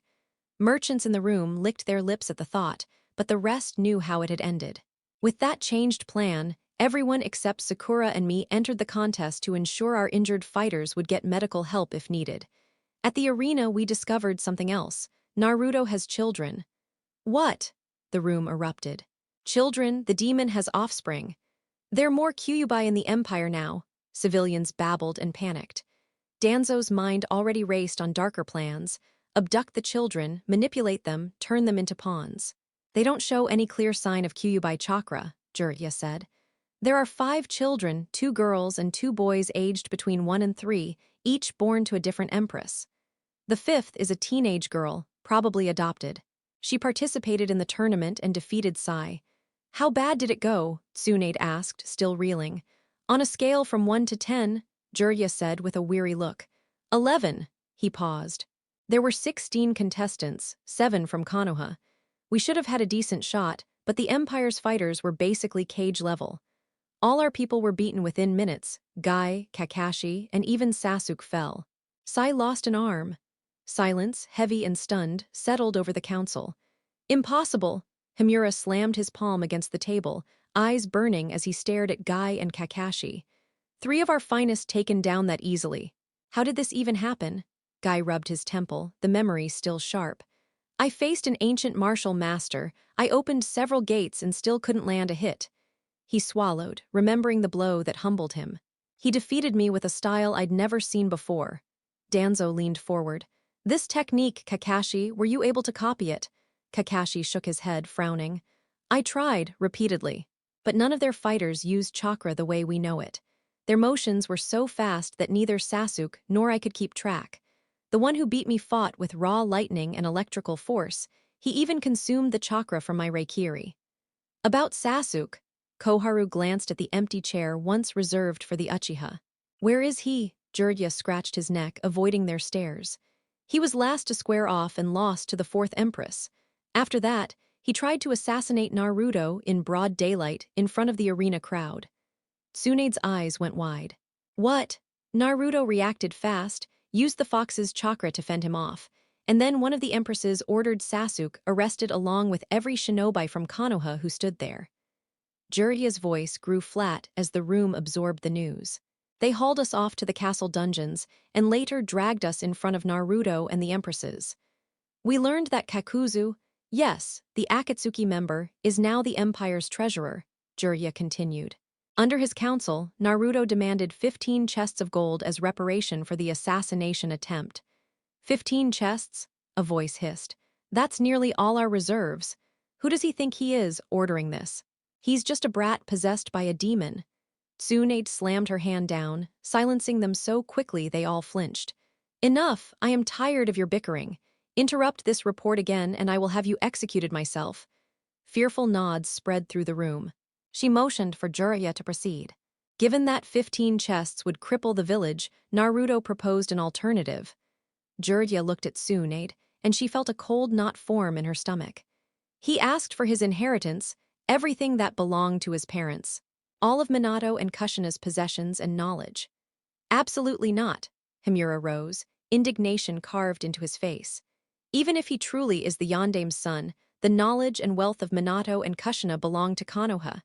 Merchants in the room licked their lips at the thought, but the rest knew how it had ended. With that changed plan, everyone except Sakura and me entered the contest to ensure our injured fighters would get medical help if needed. At the arena, we discovered something else. Naruto has children. What? The room erupted. Children, the demon has offspring. There are more Kyuubi in the Empire now, civilians babbled and panicked. Danzo's mind already raced on darker plans. Abduct the children, manipulate them, turn them into pawns. They don't show any clear sign of Kyuubi chakra, Jiraiya said. There are 5 children, 2 girls and 2 boys aged between 1 and 3, each born to a different empress. The 5th is a teenage girl, probably adopted. She participated in the tournament and defeated Sai. How bad did it go? Tsunade asked, still reeling. On a scale from 1 to 10, Jiraiya said with a weary look. 11. He paused. There were 16 contestants, 7 from Konoha. We should have had a decent shot, but the Empire's fighters were basically cage level. All our people were beaten within minutes. Guy, Kakashi, and even Sasuke fell. Sai lost an arm. Silence, heavy and stunned, settled over the council. Impossible! Himura slammed his palm against the table, eyes burning as he stared at Guy and Kakashi. 3 of our finest taken down that easily. How did this even happen? Guy rubbed his temple, the memory still sharp. I faced an ancient martial master. I opened several gates and still couldn't land a hit. He swallowed, remembering the blow that humbled him. He defeated me with a style I'd never seen before. Danzo leaned forward. This technique, Kakashi, were you able to copy it? Kakashi shook his head, frowning. I tried, repeatedly. But none of their fighters used chakra the way we know it. Their motions were so fast that neither Sasuke nor I could keep track. The one who beat me fought with raw lightning and electrical force. He even consumed the chakra from my Reikiri. About Sasuke, Koharu glanced at the empty chair once reserved for the Uchiha. Where is he? Jiraiya scratched his neck, avoiding their stares. He was last to square off and lost to the 4th Empress. After that, he tried to assassinate Naruto in broad daylight in front of the arena crowd. Tsunade's eyes went wide. What? Naruto reacted fast, used the fox's chakra to fend him off, and then one of the empresses ordered Sasuke arrested along with every shinobi from Konoha who stood there. Jiraiya's voice grew flat as the room absorbed the news. They hauled us off to the castle dungeons and later dragged us in front of Naruto and the empresses. We learned that Kakuzu, yes, the Akatsuki member, is now the Empire's treasurer, Jiraiya continued. Under his counsel, Naruto demanded 15 chests of gold as reparation for the assassination attempt. 15 chests? A voice hissed. That's nearly all our reserves. Who does he think he is, ordering this? He's just a brat possessed by a demon. Tsunade slammed her hand down, silencing them so quickly they all flinched. Enough, I am tired of your bickering. Interrupt this report again and I will have you executed myself. Fearful nods spread through the room. She motioned for Jiraiya to proceed. Given that 15 chests would cripple the village, Naruto proposed an alternative. Jiraiya looked at Tsunade, and she felt a cold knot form in her stomach. He asked for his inheritance, everything that belonged to his parents. All of Minato and Kushina's possessions and knowledge. Absolutely not, Himura rose, indignation carved into his face. Even if he truly is the Yandame's son, the knowledge and wealth of Minato and Kushina belong to Konoha.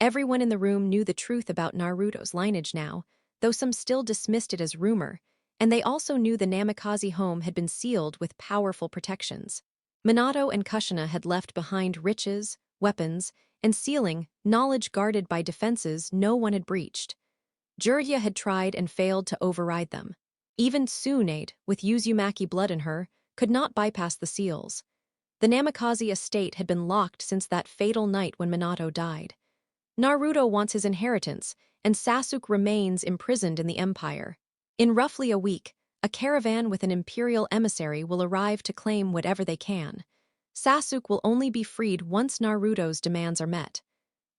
Everyone in the room knew the truth about Naruto's lineage now, though some still dismissed it as rumor, and they also knew the Namikaze home had been sealed with powerful protections. Minato and Kushina had left behind riches, weapons, and sealing, knowledge guarded by defenses no one had breached. Jiraiya had tried and failed to override them. Even Tsunade, with Uzumaki blood in her, could not bypass the seals. The Namikaze estate had been locked since that fatal night when Minato died. Naruto wants his inheritance, and Sasuke remains imprisoned in the Empire. In roughly a week, a caravan with an imperial emissary will arrive to claim whatever they can. Sasuke will only be freed once Naruto's demands are met.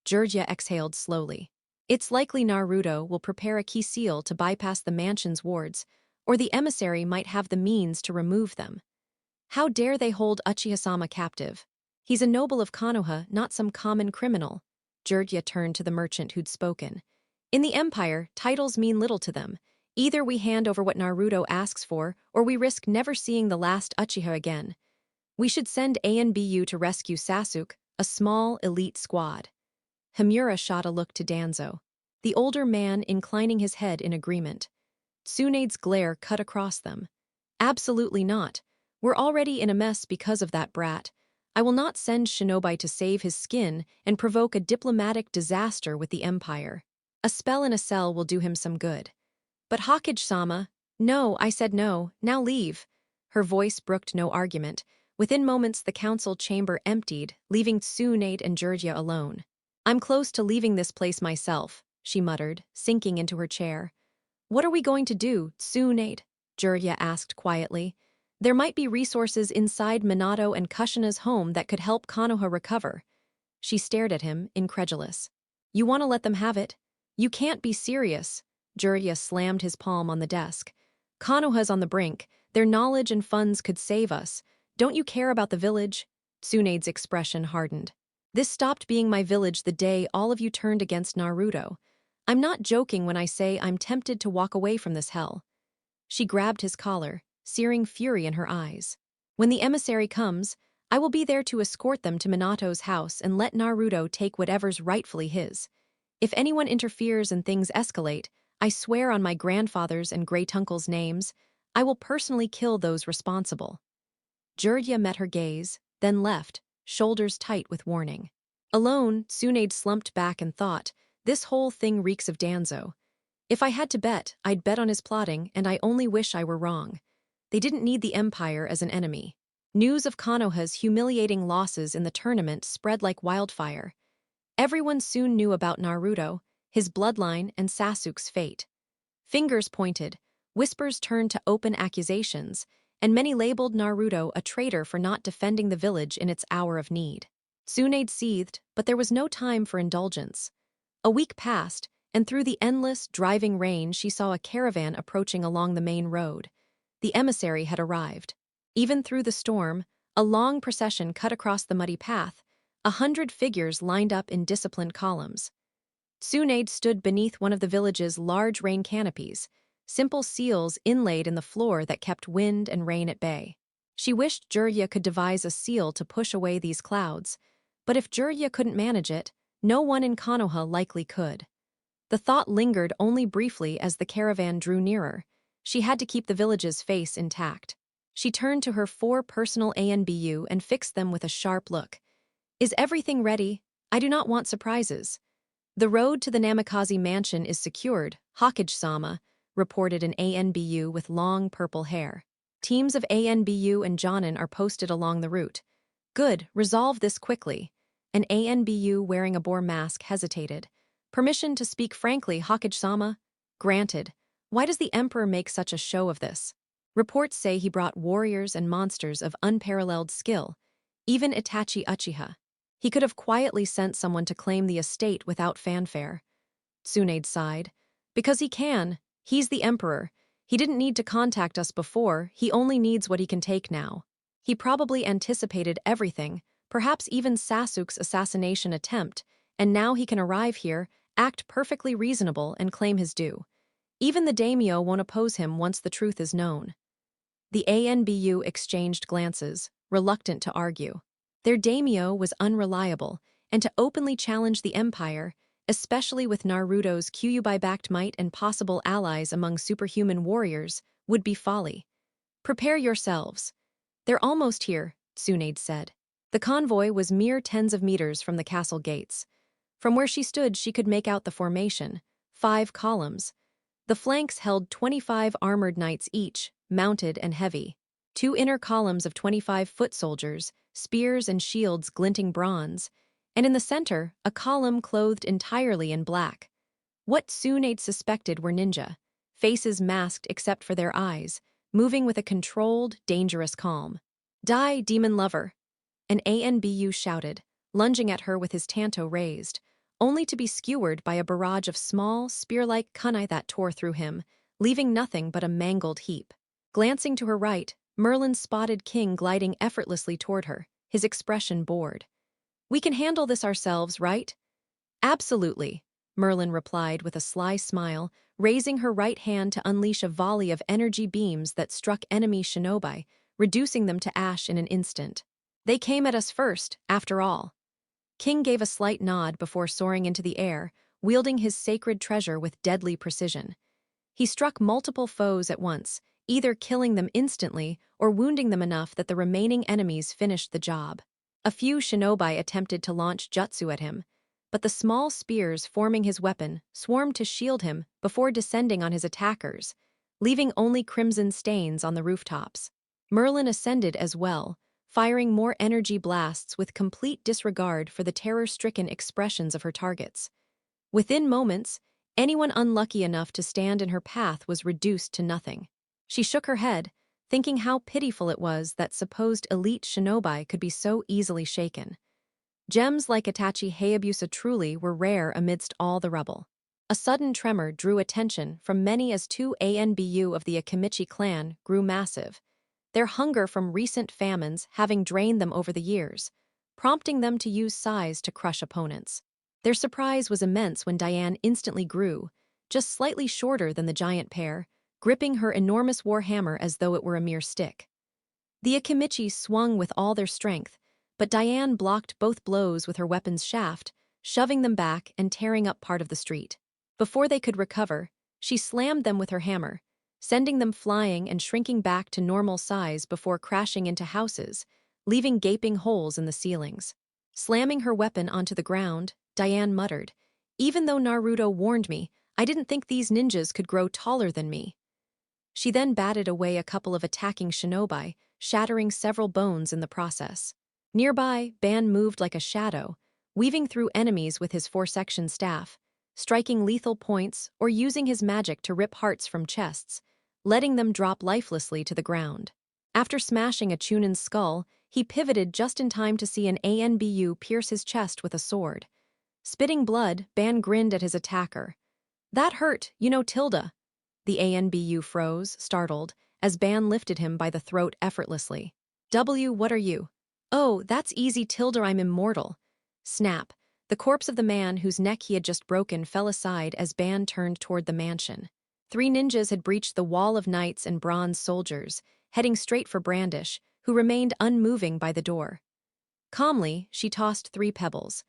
Jiraiya exhaled slowly. It's likely Naruto will prepare a key seal to bypass the mansion's wards, or the emissary might have the means to remove them. How dare they hold Uchiha-sama captive? He's a noble of Konoha, not some common criminal. Jiraiya turned to the merchant who'd spoken. In the Empire, titles mean little to them. Either we hand over what Naruto asks for, or we risk never seeing the last Uchiha again. We should send ANBU to rescue Sasuke, a small, elite squad. Himura shot a look to Danzo, the older man inclining his head in agreement. Tsunade's glare cut across them. Absolutely not. We're already in a mess because of that brat. I will not send Shinobi to save his skin and provoke a diplomatic disaster with the Empire. A spell in a cell will do him some good. But Hokage-sama, no, I said no, now leave. Her voice brooked no argument. Within moments the council chamber emptied, leaving Tsunade and Jiraiya alone. I'm close to leaving this place myself, she muttered, sinking into her chair. What are we going to do, Tsunade? Jiraiya asked quietly. There might be resources inside Minato and Kushina's home that could help Konoha recover. She stared at him, incredulous. You want to let them have it? You can't be serious. Jiraiya slammed his palm on the desk. Konoha's on the brink. Their knowledge and funds could save us. Don't you care about the village? Tsunade's expression hardened. This stopped being my village the day all of you turned against Naruto. I'm not joking when I say I'm tempted to walk away from this hell. She grabbed his collar, searing fury in her eyes. When the emissary comes, I will be there to escort them to Minato's house and let Naruto take whatever's rightfully his. If anyone interferes and things escalate, I swear on my grandfather's and great-uncle's names, I will personally kill those responsible. Jiraiya met her gaze, then left, shoulders tight with warning. Alone, Tsunade slumped back and thought, this whole thing reeks of Danzo. If I had to bet, I'd bet on his plotting, and I only wish I were wrong. They didn't need the Empire as an enemy. News of Konoha's humiliating losses in the tournament spread like wildfire. Everyone soon knew about Naruto, his bloodline, and Sasuke's fate. Fingers pointed, whispers turned to open accusations, and many labeled Naruto a traitor for not defending the village in its hour of need. Tsunade seethed, but there was no time for indulgence. A week passed, and through the endless, driving rain she saw a caravan approaching along the main road. The emissary had arrived. Even through the storm, a long procession cut across the muddy path, 100 figures lined up in disciplined columns. Tsunade stood beneath one of the village's large rain canopies, simple seals inlaid in the floor that kept wind and rain at bay. She wished Jiraiya could devise a seal to push away these clouds, but if Jiraiya couldn't manage it, no one in Konoha likely could. The thought lingered only briefly as the caravan drew nearer. She had to keep the village's face intact. She turned to her 4 personal ANBU and fixed them with a sharp look. Is everything ready? I do not want surprises. The road to the Namikaze mansion is secured, Hokage-sama, reported an ANBU with long purple hair. Teams of ANBU and Jonin are posted along the route. Good, resolve this quickly. An ANBU wearing a boar mask hesitated. Permission to speak frankly, Hokage-sama? Granted. Why does the Emperor make such a show of this? Reports say he brought warriors and monsters of unparalleled skill, even Itachi Uchiha. He could have quietly sent someone to claim the estate without fanfare. Tsunade sighed. Because he can. He's the Emperor. He didn't need to contact us before, he only needs what he can take now. He probably anticipated everything, perhaps even Sasuke's assassination attempt, and now he can arrive here, act perfectly reasonable, and claim his due. Even the daimyo won't oppose him once the truth is known. The ANBU exchanged glances, reluctant to argue. Their daimyo was unreliable, and to openly challenge the Empire, especially with Naruto's Kyuubi-backed might and possible allies among superhuman warriors, would be folly. Prepare yourselves. They're almost here, Tsunade said. The convoy was mere tens of meters from the castle gates. From where she stood, she could make out the formation, 5 columns. The flanks held 25 armored knights each, mounted and heavy. 2 inner columns of 25 foot soldiers, spears and shields glinting bronze, and in the center, a column clothed entirely in black. What Tsunade suspected were ninja, faces masked except for their eyes, moving with a controlled, dangerous calm. Die, demon lover! An ANBU shouted, lunging at her with his tanto raised, only to be skewered by a barrage of small, spear-like kunai that tore through him, leaving nothing but a mangled heap. Glancing to her right, Merlin spotted King gliding effortlessly toward her, his expression bored. We can handle this ourselves, right? Absolutely, Merlin replied with a sly smile, raising her right hand to unleash a volley of energy beams that struck enemy shinobi, reducing them to ash in an instant. They came at us first, after all. King gave a slight nod before soaring into the air, wielding his sacred treasure with deadly precision. He struck multiple foes at once, either killing them instantly or wounding them enough that the remaining enemies finished the job. A few shinobi attempted to launch jutsu at him, but the small spears forming his weapon swarmed to shield him before descending on his attackers, leaving only crimson stains on the rooftops. Merlin ascended as well, firing more energy blasts with complete disregard for the terror-stricken expressions of her targets. Within moments, anyone unlucky enough to stand in her path was reduced to nothing. She shook her head, thinking how pitiful it was that supposed elite shinobi could be so easily shaken. Gems like Itachi Hayabusa truly were rare amidst all the rubble. A sudden tremor drew attention from many as 2 ANBU of the Akimichi clan grew massive, their hunger from recent famines having drained them over the years, prompting them to use size to crush opponents. Their surprise was immense when Diane instantly grew, just slightly shorter than the giant pair, gripping her enormous war hammer as though it were a mere stick. The Akimichi swung with all their strength, but Diane blocked both blows with her weapon's shaft, shoving them back and tearing up part of the street. Before they could recover, she slammed them with her hammer, sending them flying and shrinking back to normal size before crashing into houses, leaving gaping holes in the ceilings. Slamming her weapon onto the ground, Diane muttered, "Even though Naruto warned me, I didn't think these ninjas could grow taller than me." She then batted away a couple of attacking shinobi, shattering several bones in the process. Nearby, Ban moved like a shadow, weaving through enemies with his 4-section staff, striking lethal points or using his magic to rip hearts from chests, letting them drop lifelessly to the ground. After smashing a Chunin's skull, he pivoted just in time to see an ANBU pierce his chest with a sword. Spitting blood, Ban grinned at his attacker. "That hurt, you know, Tilda." The ANBU froze, startled, as Ban lifted him by the throat effortlessly. What are you?" "Oh, that's easy, Tilda, I'm immortal." Snap. The corpse of the man whose neck he had just broken fell aside as Ban turned toward the mansion. 3 ninjas had breached the wall of knights and bronze soldiers, heading straight for Brandish, who remained unmoving by the door. Calmly, she tossed 3 pebbles.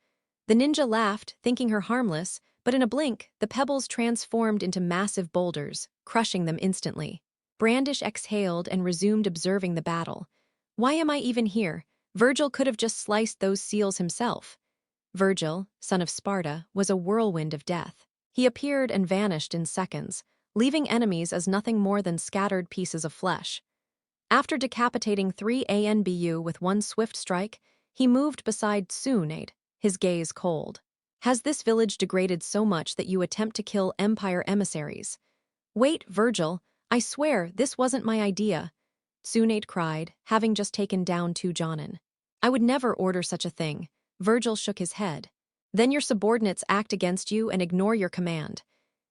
The ninja laughed, thinking her harmless, but in a blink, the pebbles transformed into massive boulders, crushing them instantly. Brandish exhaled and resumed observing the battle. "Why am I even here? Virgil could have just sliced those seals himself." Virgil, son of Sparta, was a whirlwind of death. He appeared and vanished in seconds, leaving enemies as nothing more than scattered pieces of flesh. After decapitating 3 ANBU with one swift strike, he moved beside Tsunade, his gaze cold. Has this village degraded so much that you attempt to kill Empire emissaries? Wait, Virgil, I swear this wasn't my idea, Tsunade cried, having just taken down 2 Jonin. I would never order such a thing. Virgil shook his head. Then your subordinates act against you and ignore your command.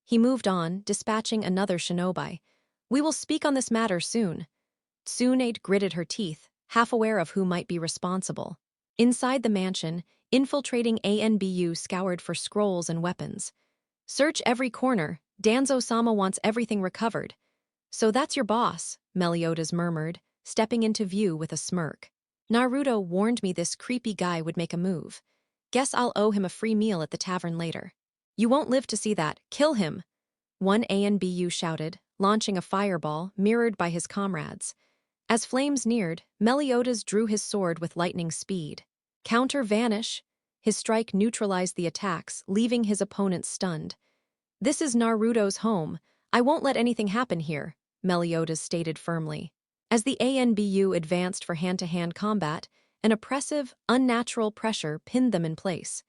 He moved on, dispatching another shinobi. We will speak on this matter soon. Tsunade gritted her teeth, half aware of who might be responsible. Inside the mansion, infiltrating ANBU scoured for scrolls and weapons. Search every corner. Danzo-sama wants everything recovered. So that's your boss, Meliodas murmured, stepping into view with a smirk. Naruto warned me this creepy guy would make a move. Guess I'll owe him a free meal at the tavern later. You won't live to see that. Kill him! One ANBU shouted, launching a fireball mirrored by his comrades. As flames neared, Meliodas drew his sword with lightning speed. Counter vanish! His strike neutralized the attacks, leaving his opponents stunned. This is Naruto's home. I won't let anything happen here, Meliodas stated firmly. As the ANBU advanced for hand-to-hand combat, an oppressive, unnatural pressure pinned them in place.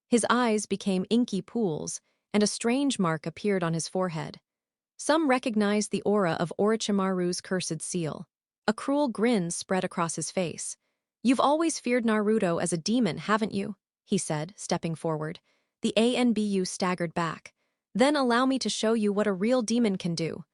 His eyes became inky pools, and a strange mark appeared on his forehead. Some recognized the aura of Orochimaru's cursed seal. A cruel grin spread across his face. You've always feared Naruto as a demon, haven't you? He said, stepping forward. The ANBU staggered back. Then allow me to show you what a real demon can do.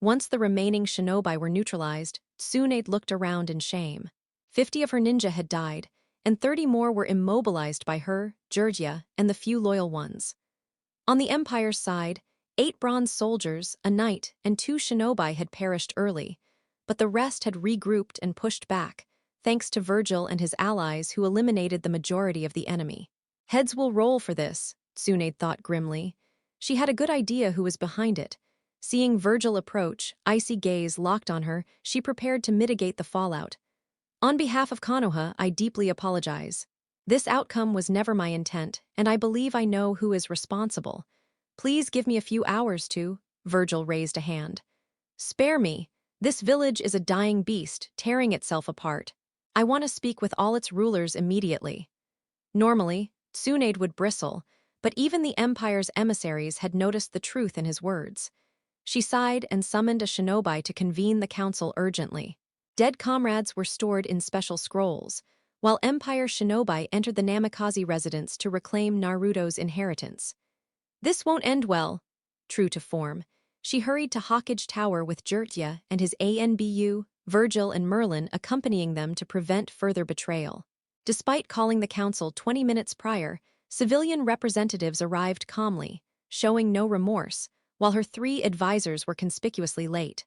Once the remaining shinobi were neutralized, Tsunade looked around in shame. 50 of her ninja had died, and 30 more were immobilized by her, Jiraiya, and the few loyal ones. On the Empire's side, 8 bronze soldiers, a knight, and 2 shinobi had perished early, but the rest had regrouped and pushed back, thanks to Virgil and his allies who eliminated the majority of the enemy. Heads will roll for this, Tsunade thought grimly. She had a good idea who was behind it. Seeing Virgil approach, icy gaze locked on her, she prepared to mitigate the fallout. On behalf of Konoha, I deeply apologize. This outcome was never my intent, and I believe I know who is responsible. Please give me a few hours to. Virgil raised a hand. Spare me. This village is a dying beast, tearing itself apart. I want to speak with all its rulers immediately. Normally, Tsunade would bristle, but even the Empire's emissaries had noticed the truth in his words. She sighed and summoned a shinobi to convene the council urgently. Dead comrades were stored in special scrolls, while Empire shinobi entered the Namikaze residence to reclaim Naruto's inheritance. This won't end well. True to form, she hurried to Hawkage Tower with Jiraiya and his ANBU, Virgil and Merlin accompanying them to prevent further betrayal. Despite calling the council 20 minutes prior, civilian representatives arrived calmly, showing no remorse, while her 3 advisors were conspicuously late.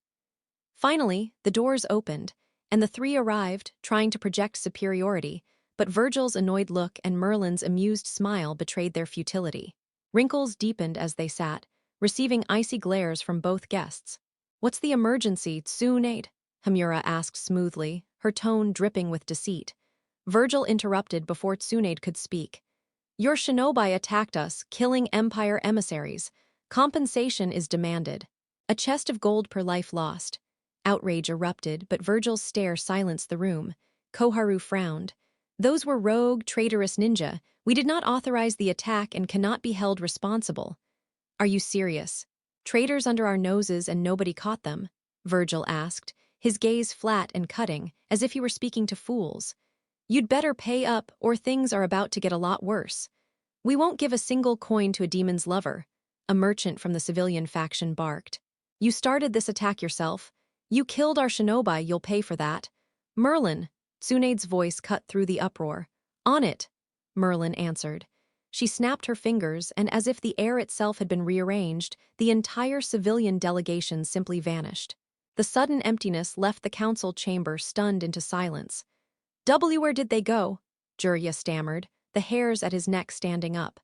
Finally, the doors opened, and the 3 arrived, trying to project superiority, but Virgil's annoyed look and Merlin's amused smile betrayed their futility. Wrinkles deepened as they sat, receiving icy glares from both guests. What's the emergency, Tsunade? Hamura asked smoothly, her tone dripping with deceit. Virgil interrupted before Tsunade could speak. Your shinobi attacked us, killing Empire emissaries. Compensation is demanded. A chest of gold per life lost. Outrage erupted, but Virgil's stare silenced the room. Koharu frowned. Those were rogue, traitorous ninja. We did not authorize the attack and cannot be held responsible. Are you serious? Traitors under our noses and nobody caught them? Virgil asked, his gaze flat and cutting, as if he were speaking to fools. You'd better pay up, or things are about to get a lot worse. We won't give a single coin to a demon's lover. A merchant from the civilian faction barked. You started this attack yourself. You killed our shinobi, you'll pay for that. Merlin, Tsunade's voice cut through the uproar. On it, Merlin answered. She snapped her fingers, and as if the air itself had been rearranged, the entire civilian delegation simply vanished. The sudden emptiness left the council chamber stunned into silence. Where did they go? Jiraiya stammered, the hairs at his neck standing up.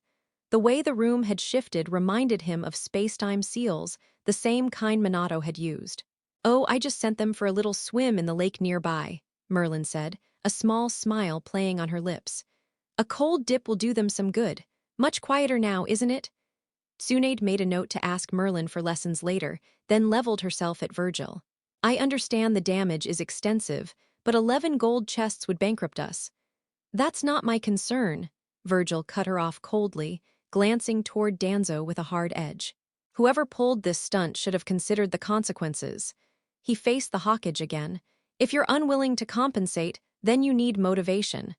The way the room had shifted reminded him of space-time seals, the same kind Minato had used. Oh, I just sent them for a little swim in the lake nearby, Merlin said, a small smile playing on her lips. A cold dip will do them some good. Much quieter now, isn't it? Tsunade made a note to ask Merlin for lessons later, then leveled herself at Virgil. I understand the damage is extensive, but 11 gold chests would bankrupt us. That's not my concern, Virgil cut her off coldly, glancing toward Danzo with a hard edge. Whoever pulled this stunt should have considered the consequences. He faced the Hawkage again. If you're unwilling to compensate, then you need motivation.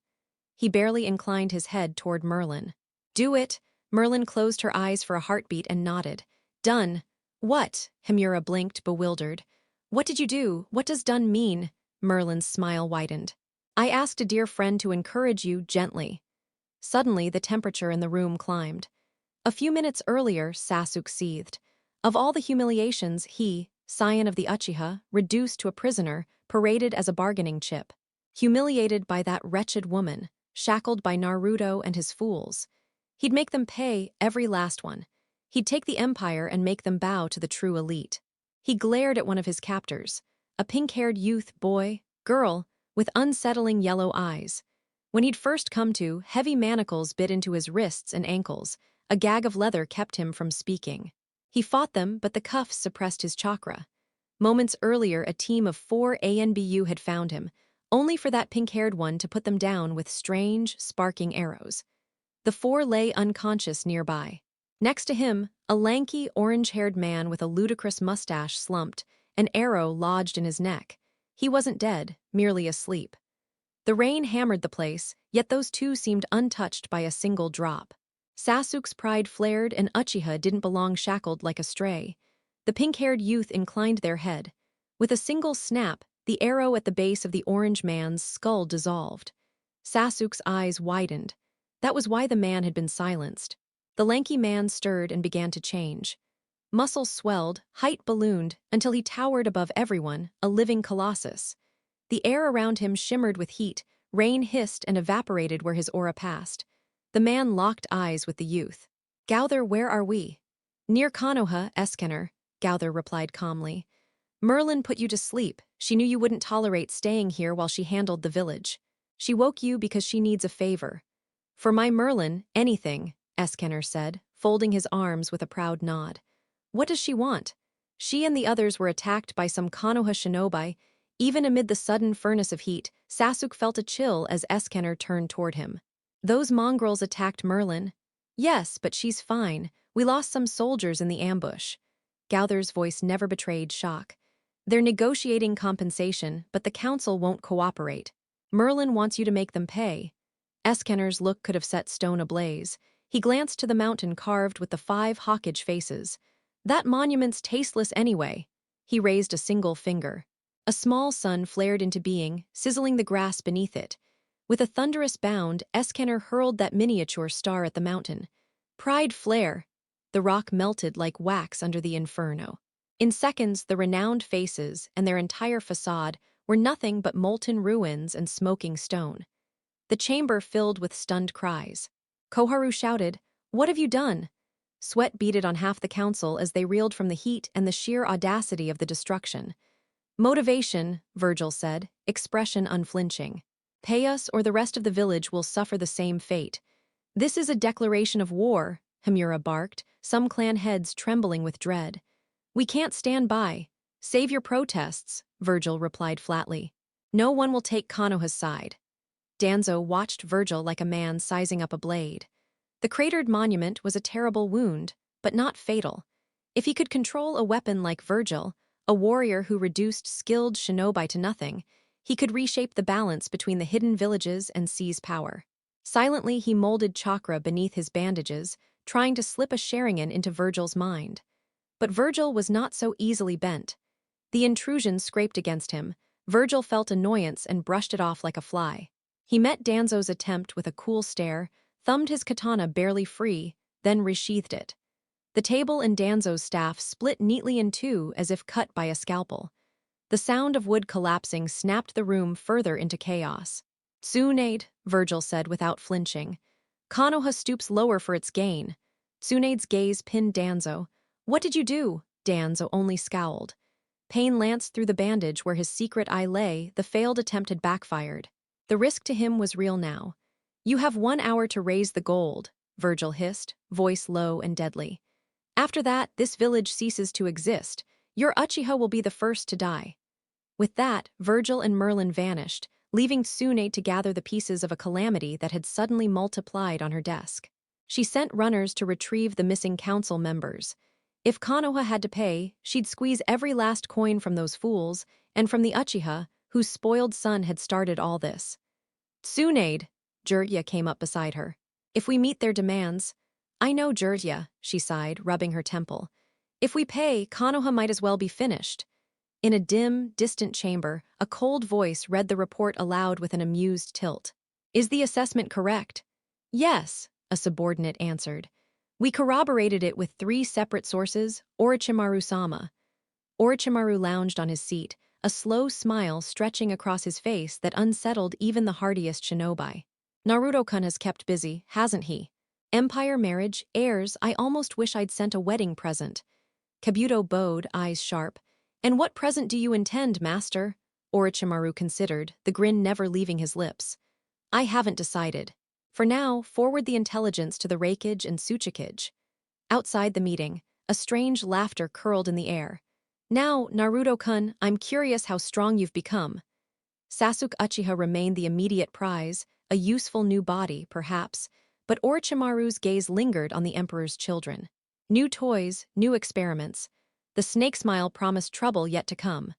He barely inclined his head toward Merlin. Do it. Merlin closed her eyes for a heartbeat and nodded. Done. What? Himura blinked, bewildered. What did you do? What does done mean? Merlin's smile widened. I asked a dear friend to encourage you gently. Suddenly, the temperature in the room climbed. A few minutes earlier, Sasuke seethed. Of all the humiliations, he, scion of the Uchiha, reduced to a prisoner, paraded as a bargaining chip. Humiliated by that wretched woman, shackled by Naruto and his fools. He'd make them pay, every last one. He'd take the empire and make them bow to the true elite. He glared at one of his captors, a pink-haired youth, boy, girl, with unsettling yellow eyes. When he'd first come to, heavy manacles bit into his wrists and ankles. A gag of leather kept him from speaking. He fought them, but the cuffs suppressed his chakra. Moments earlier, a team of 4 ANBU had found him, only for that pink-haired one to put them down with strange, sparking arrows. The 4 lay unconscious nearby. Next to him, a lanky, orange-haired man with a ludicrous mustache slumped, an arrow lodged in his neck. He wasn't dead, merely asleep. The rain hammered the place, yet those 2 seemed untouched by a single drop. Sasuke's pride flared, and Uchiha didn't belong shackled like a stray. The pink-haired youth inclined their head. With a single snap, the arrow at the base of the orange man's skull dissolved. Sasuke's eyes widened. That was why the man had been silenced. The lanky man stirred and began to change. Muscles swelled, height ballooned, until he towered above everyone, a living colossus. The air around him shimmered with heat, rain hissed and evaporated where his aura passed. The man locked eyes with the youth. Gauther, where are we? Near Konoha, Eskener, Gauther replied calmly. Merlin put you to sleep. She knew you wouldn't tolerate staying here while she handled the village. She woke you because she needs a favor. For my Merlin, anything, Eskener said, folding his arms with a proud nod. What does she want? She and the others were attacked by some Konoha shinobi. Even amid the sudden furnace of heat, Sasuke felt a chill as Eskener turned toward him. Those mongrels attacked Merlin. Yes, but she's fine. We lost some soldiers in the ambush. Gauther's voice never betrayed shock. They're negotiating compensation, but the council won't cooperate. Merlin wants you to make them pay. Eskener's look could have set stone ablaze. He glanced to the mountain carved with the 5 Hawkage faces. That monument's tasteless anyway. He raised a single finger. A small sun flared into being, sizzling the grass beneath it. With a thunderous bound, Eskener hurled that miniature star at the mountain. Pride flare. The rock melted like wax under the inferno. In seconds, the renowned faces and their entire facade were nothing but molten ruins and smoking stone. The chamber filled with stunned cries. Koharu shouted, "What have you done?" Sweat beaded on half the council as they reeled from the heat and the sheer audacity of the destruction. Motivation, Virgil said, expression unflinching. Pay us or the rest of the village will suffer the same fate. This is a declaration of war, Himura barked, some clan heads trembling with dread. We can't stand by. Save your protests, Virgil replied flatly. No one will take Konoha's side. Danzo watched Virgil like a man sizing up a blade. The cratered monument was a terrible wound, but not fatal. If he could control a weapon like Virgil, a warrior who reduced skilled shinobi to nothing, he could reshape the balance between the hidden villages and seize power. Silently, he molded chakra beneath his bandages, trying to slip a Sharingan into Virgil's mind. But Virgil was not so easily bent. The intrusion scraped against him. Virgil felt annoyance and brushed it off like a fly. He met Danzo's attempt with a cool stare, thumbed his katana barely free, then resheathed it. The table and Danzo's staff split neatly in 2 as if cut by a scalpel. The sound of wood collapsing snapped the room further into chaos. Tsunade, Virgil said without flinching. Konoha stoops lower for its gain. Tsunade's gaze pinned Danzo. What did you do? Danzo only scowled. Pain lanced through the bandage where his secret eye lay. The failed attempt had backfired. The risk to him was real now. You have 1 hour to raise the gold, Virgil hissed, voice low and deadly. After that, this village ceases to exist. Your Uchiha will be the first to die. With that, Virgil and Merlin vanished, leaving Tsunade to gather the pieces of a calamity that had suddenly multiplied on her desk. She sent runners to retrieve the missing council members. If Konoha had to pay, she'd squeeze every last coin from those fools and from the Uchiha, whose spoiled son had started all this. Tsunade, Jirya came up beside her. If we meet their demands— I know, Jirya, she sighed, rubbing her temple. If we pay, Konoha might as well be finished. In a dim, distant chamber, a cold voice read the report aloud with an amused tilt. Is the assessment correct? Yes, a subordinate answered. We corroborated it with 3 separate sources, Orochimaru-sama. Orochimaru lounged on his seat, a slow smile stretching across his face that unsettled even the hardiest shinobi. Naruto-kun has kept busy, hasn't he? Empire marriage, heirs, I almost wish I'd sent a wedding present. Kabuto bowed, eyes sharp. And what present do you intend, master? Orochimaru considered, the grin never leaving his lips. I haven't decided. For now, forward the intelligence to the Reikage and Tsuchikage. Outside the meeting, a strange laughter curled in the air. Now, Naruto-kun, I'm curious how strong you've become. Sasuke Uchiha remained the immediate prize, a useful new body, perhaps, but Orochimaru's gaze lingered on the Emperor's children. New toys, new experiments. The snake smile promised trouble yet to come.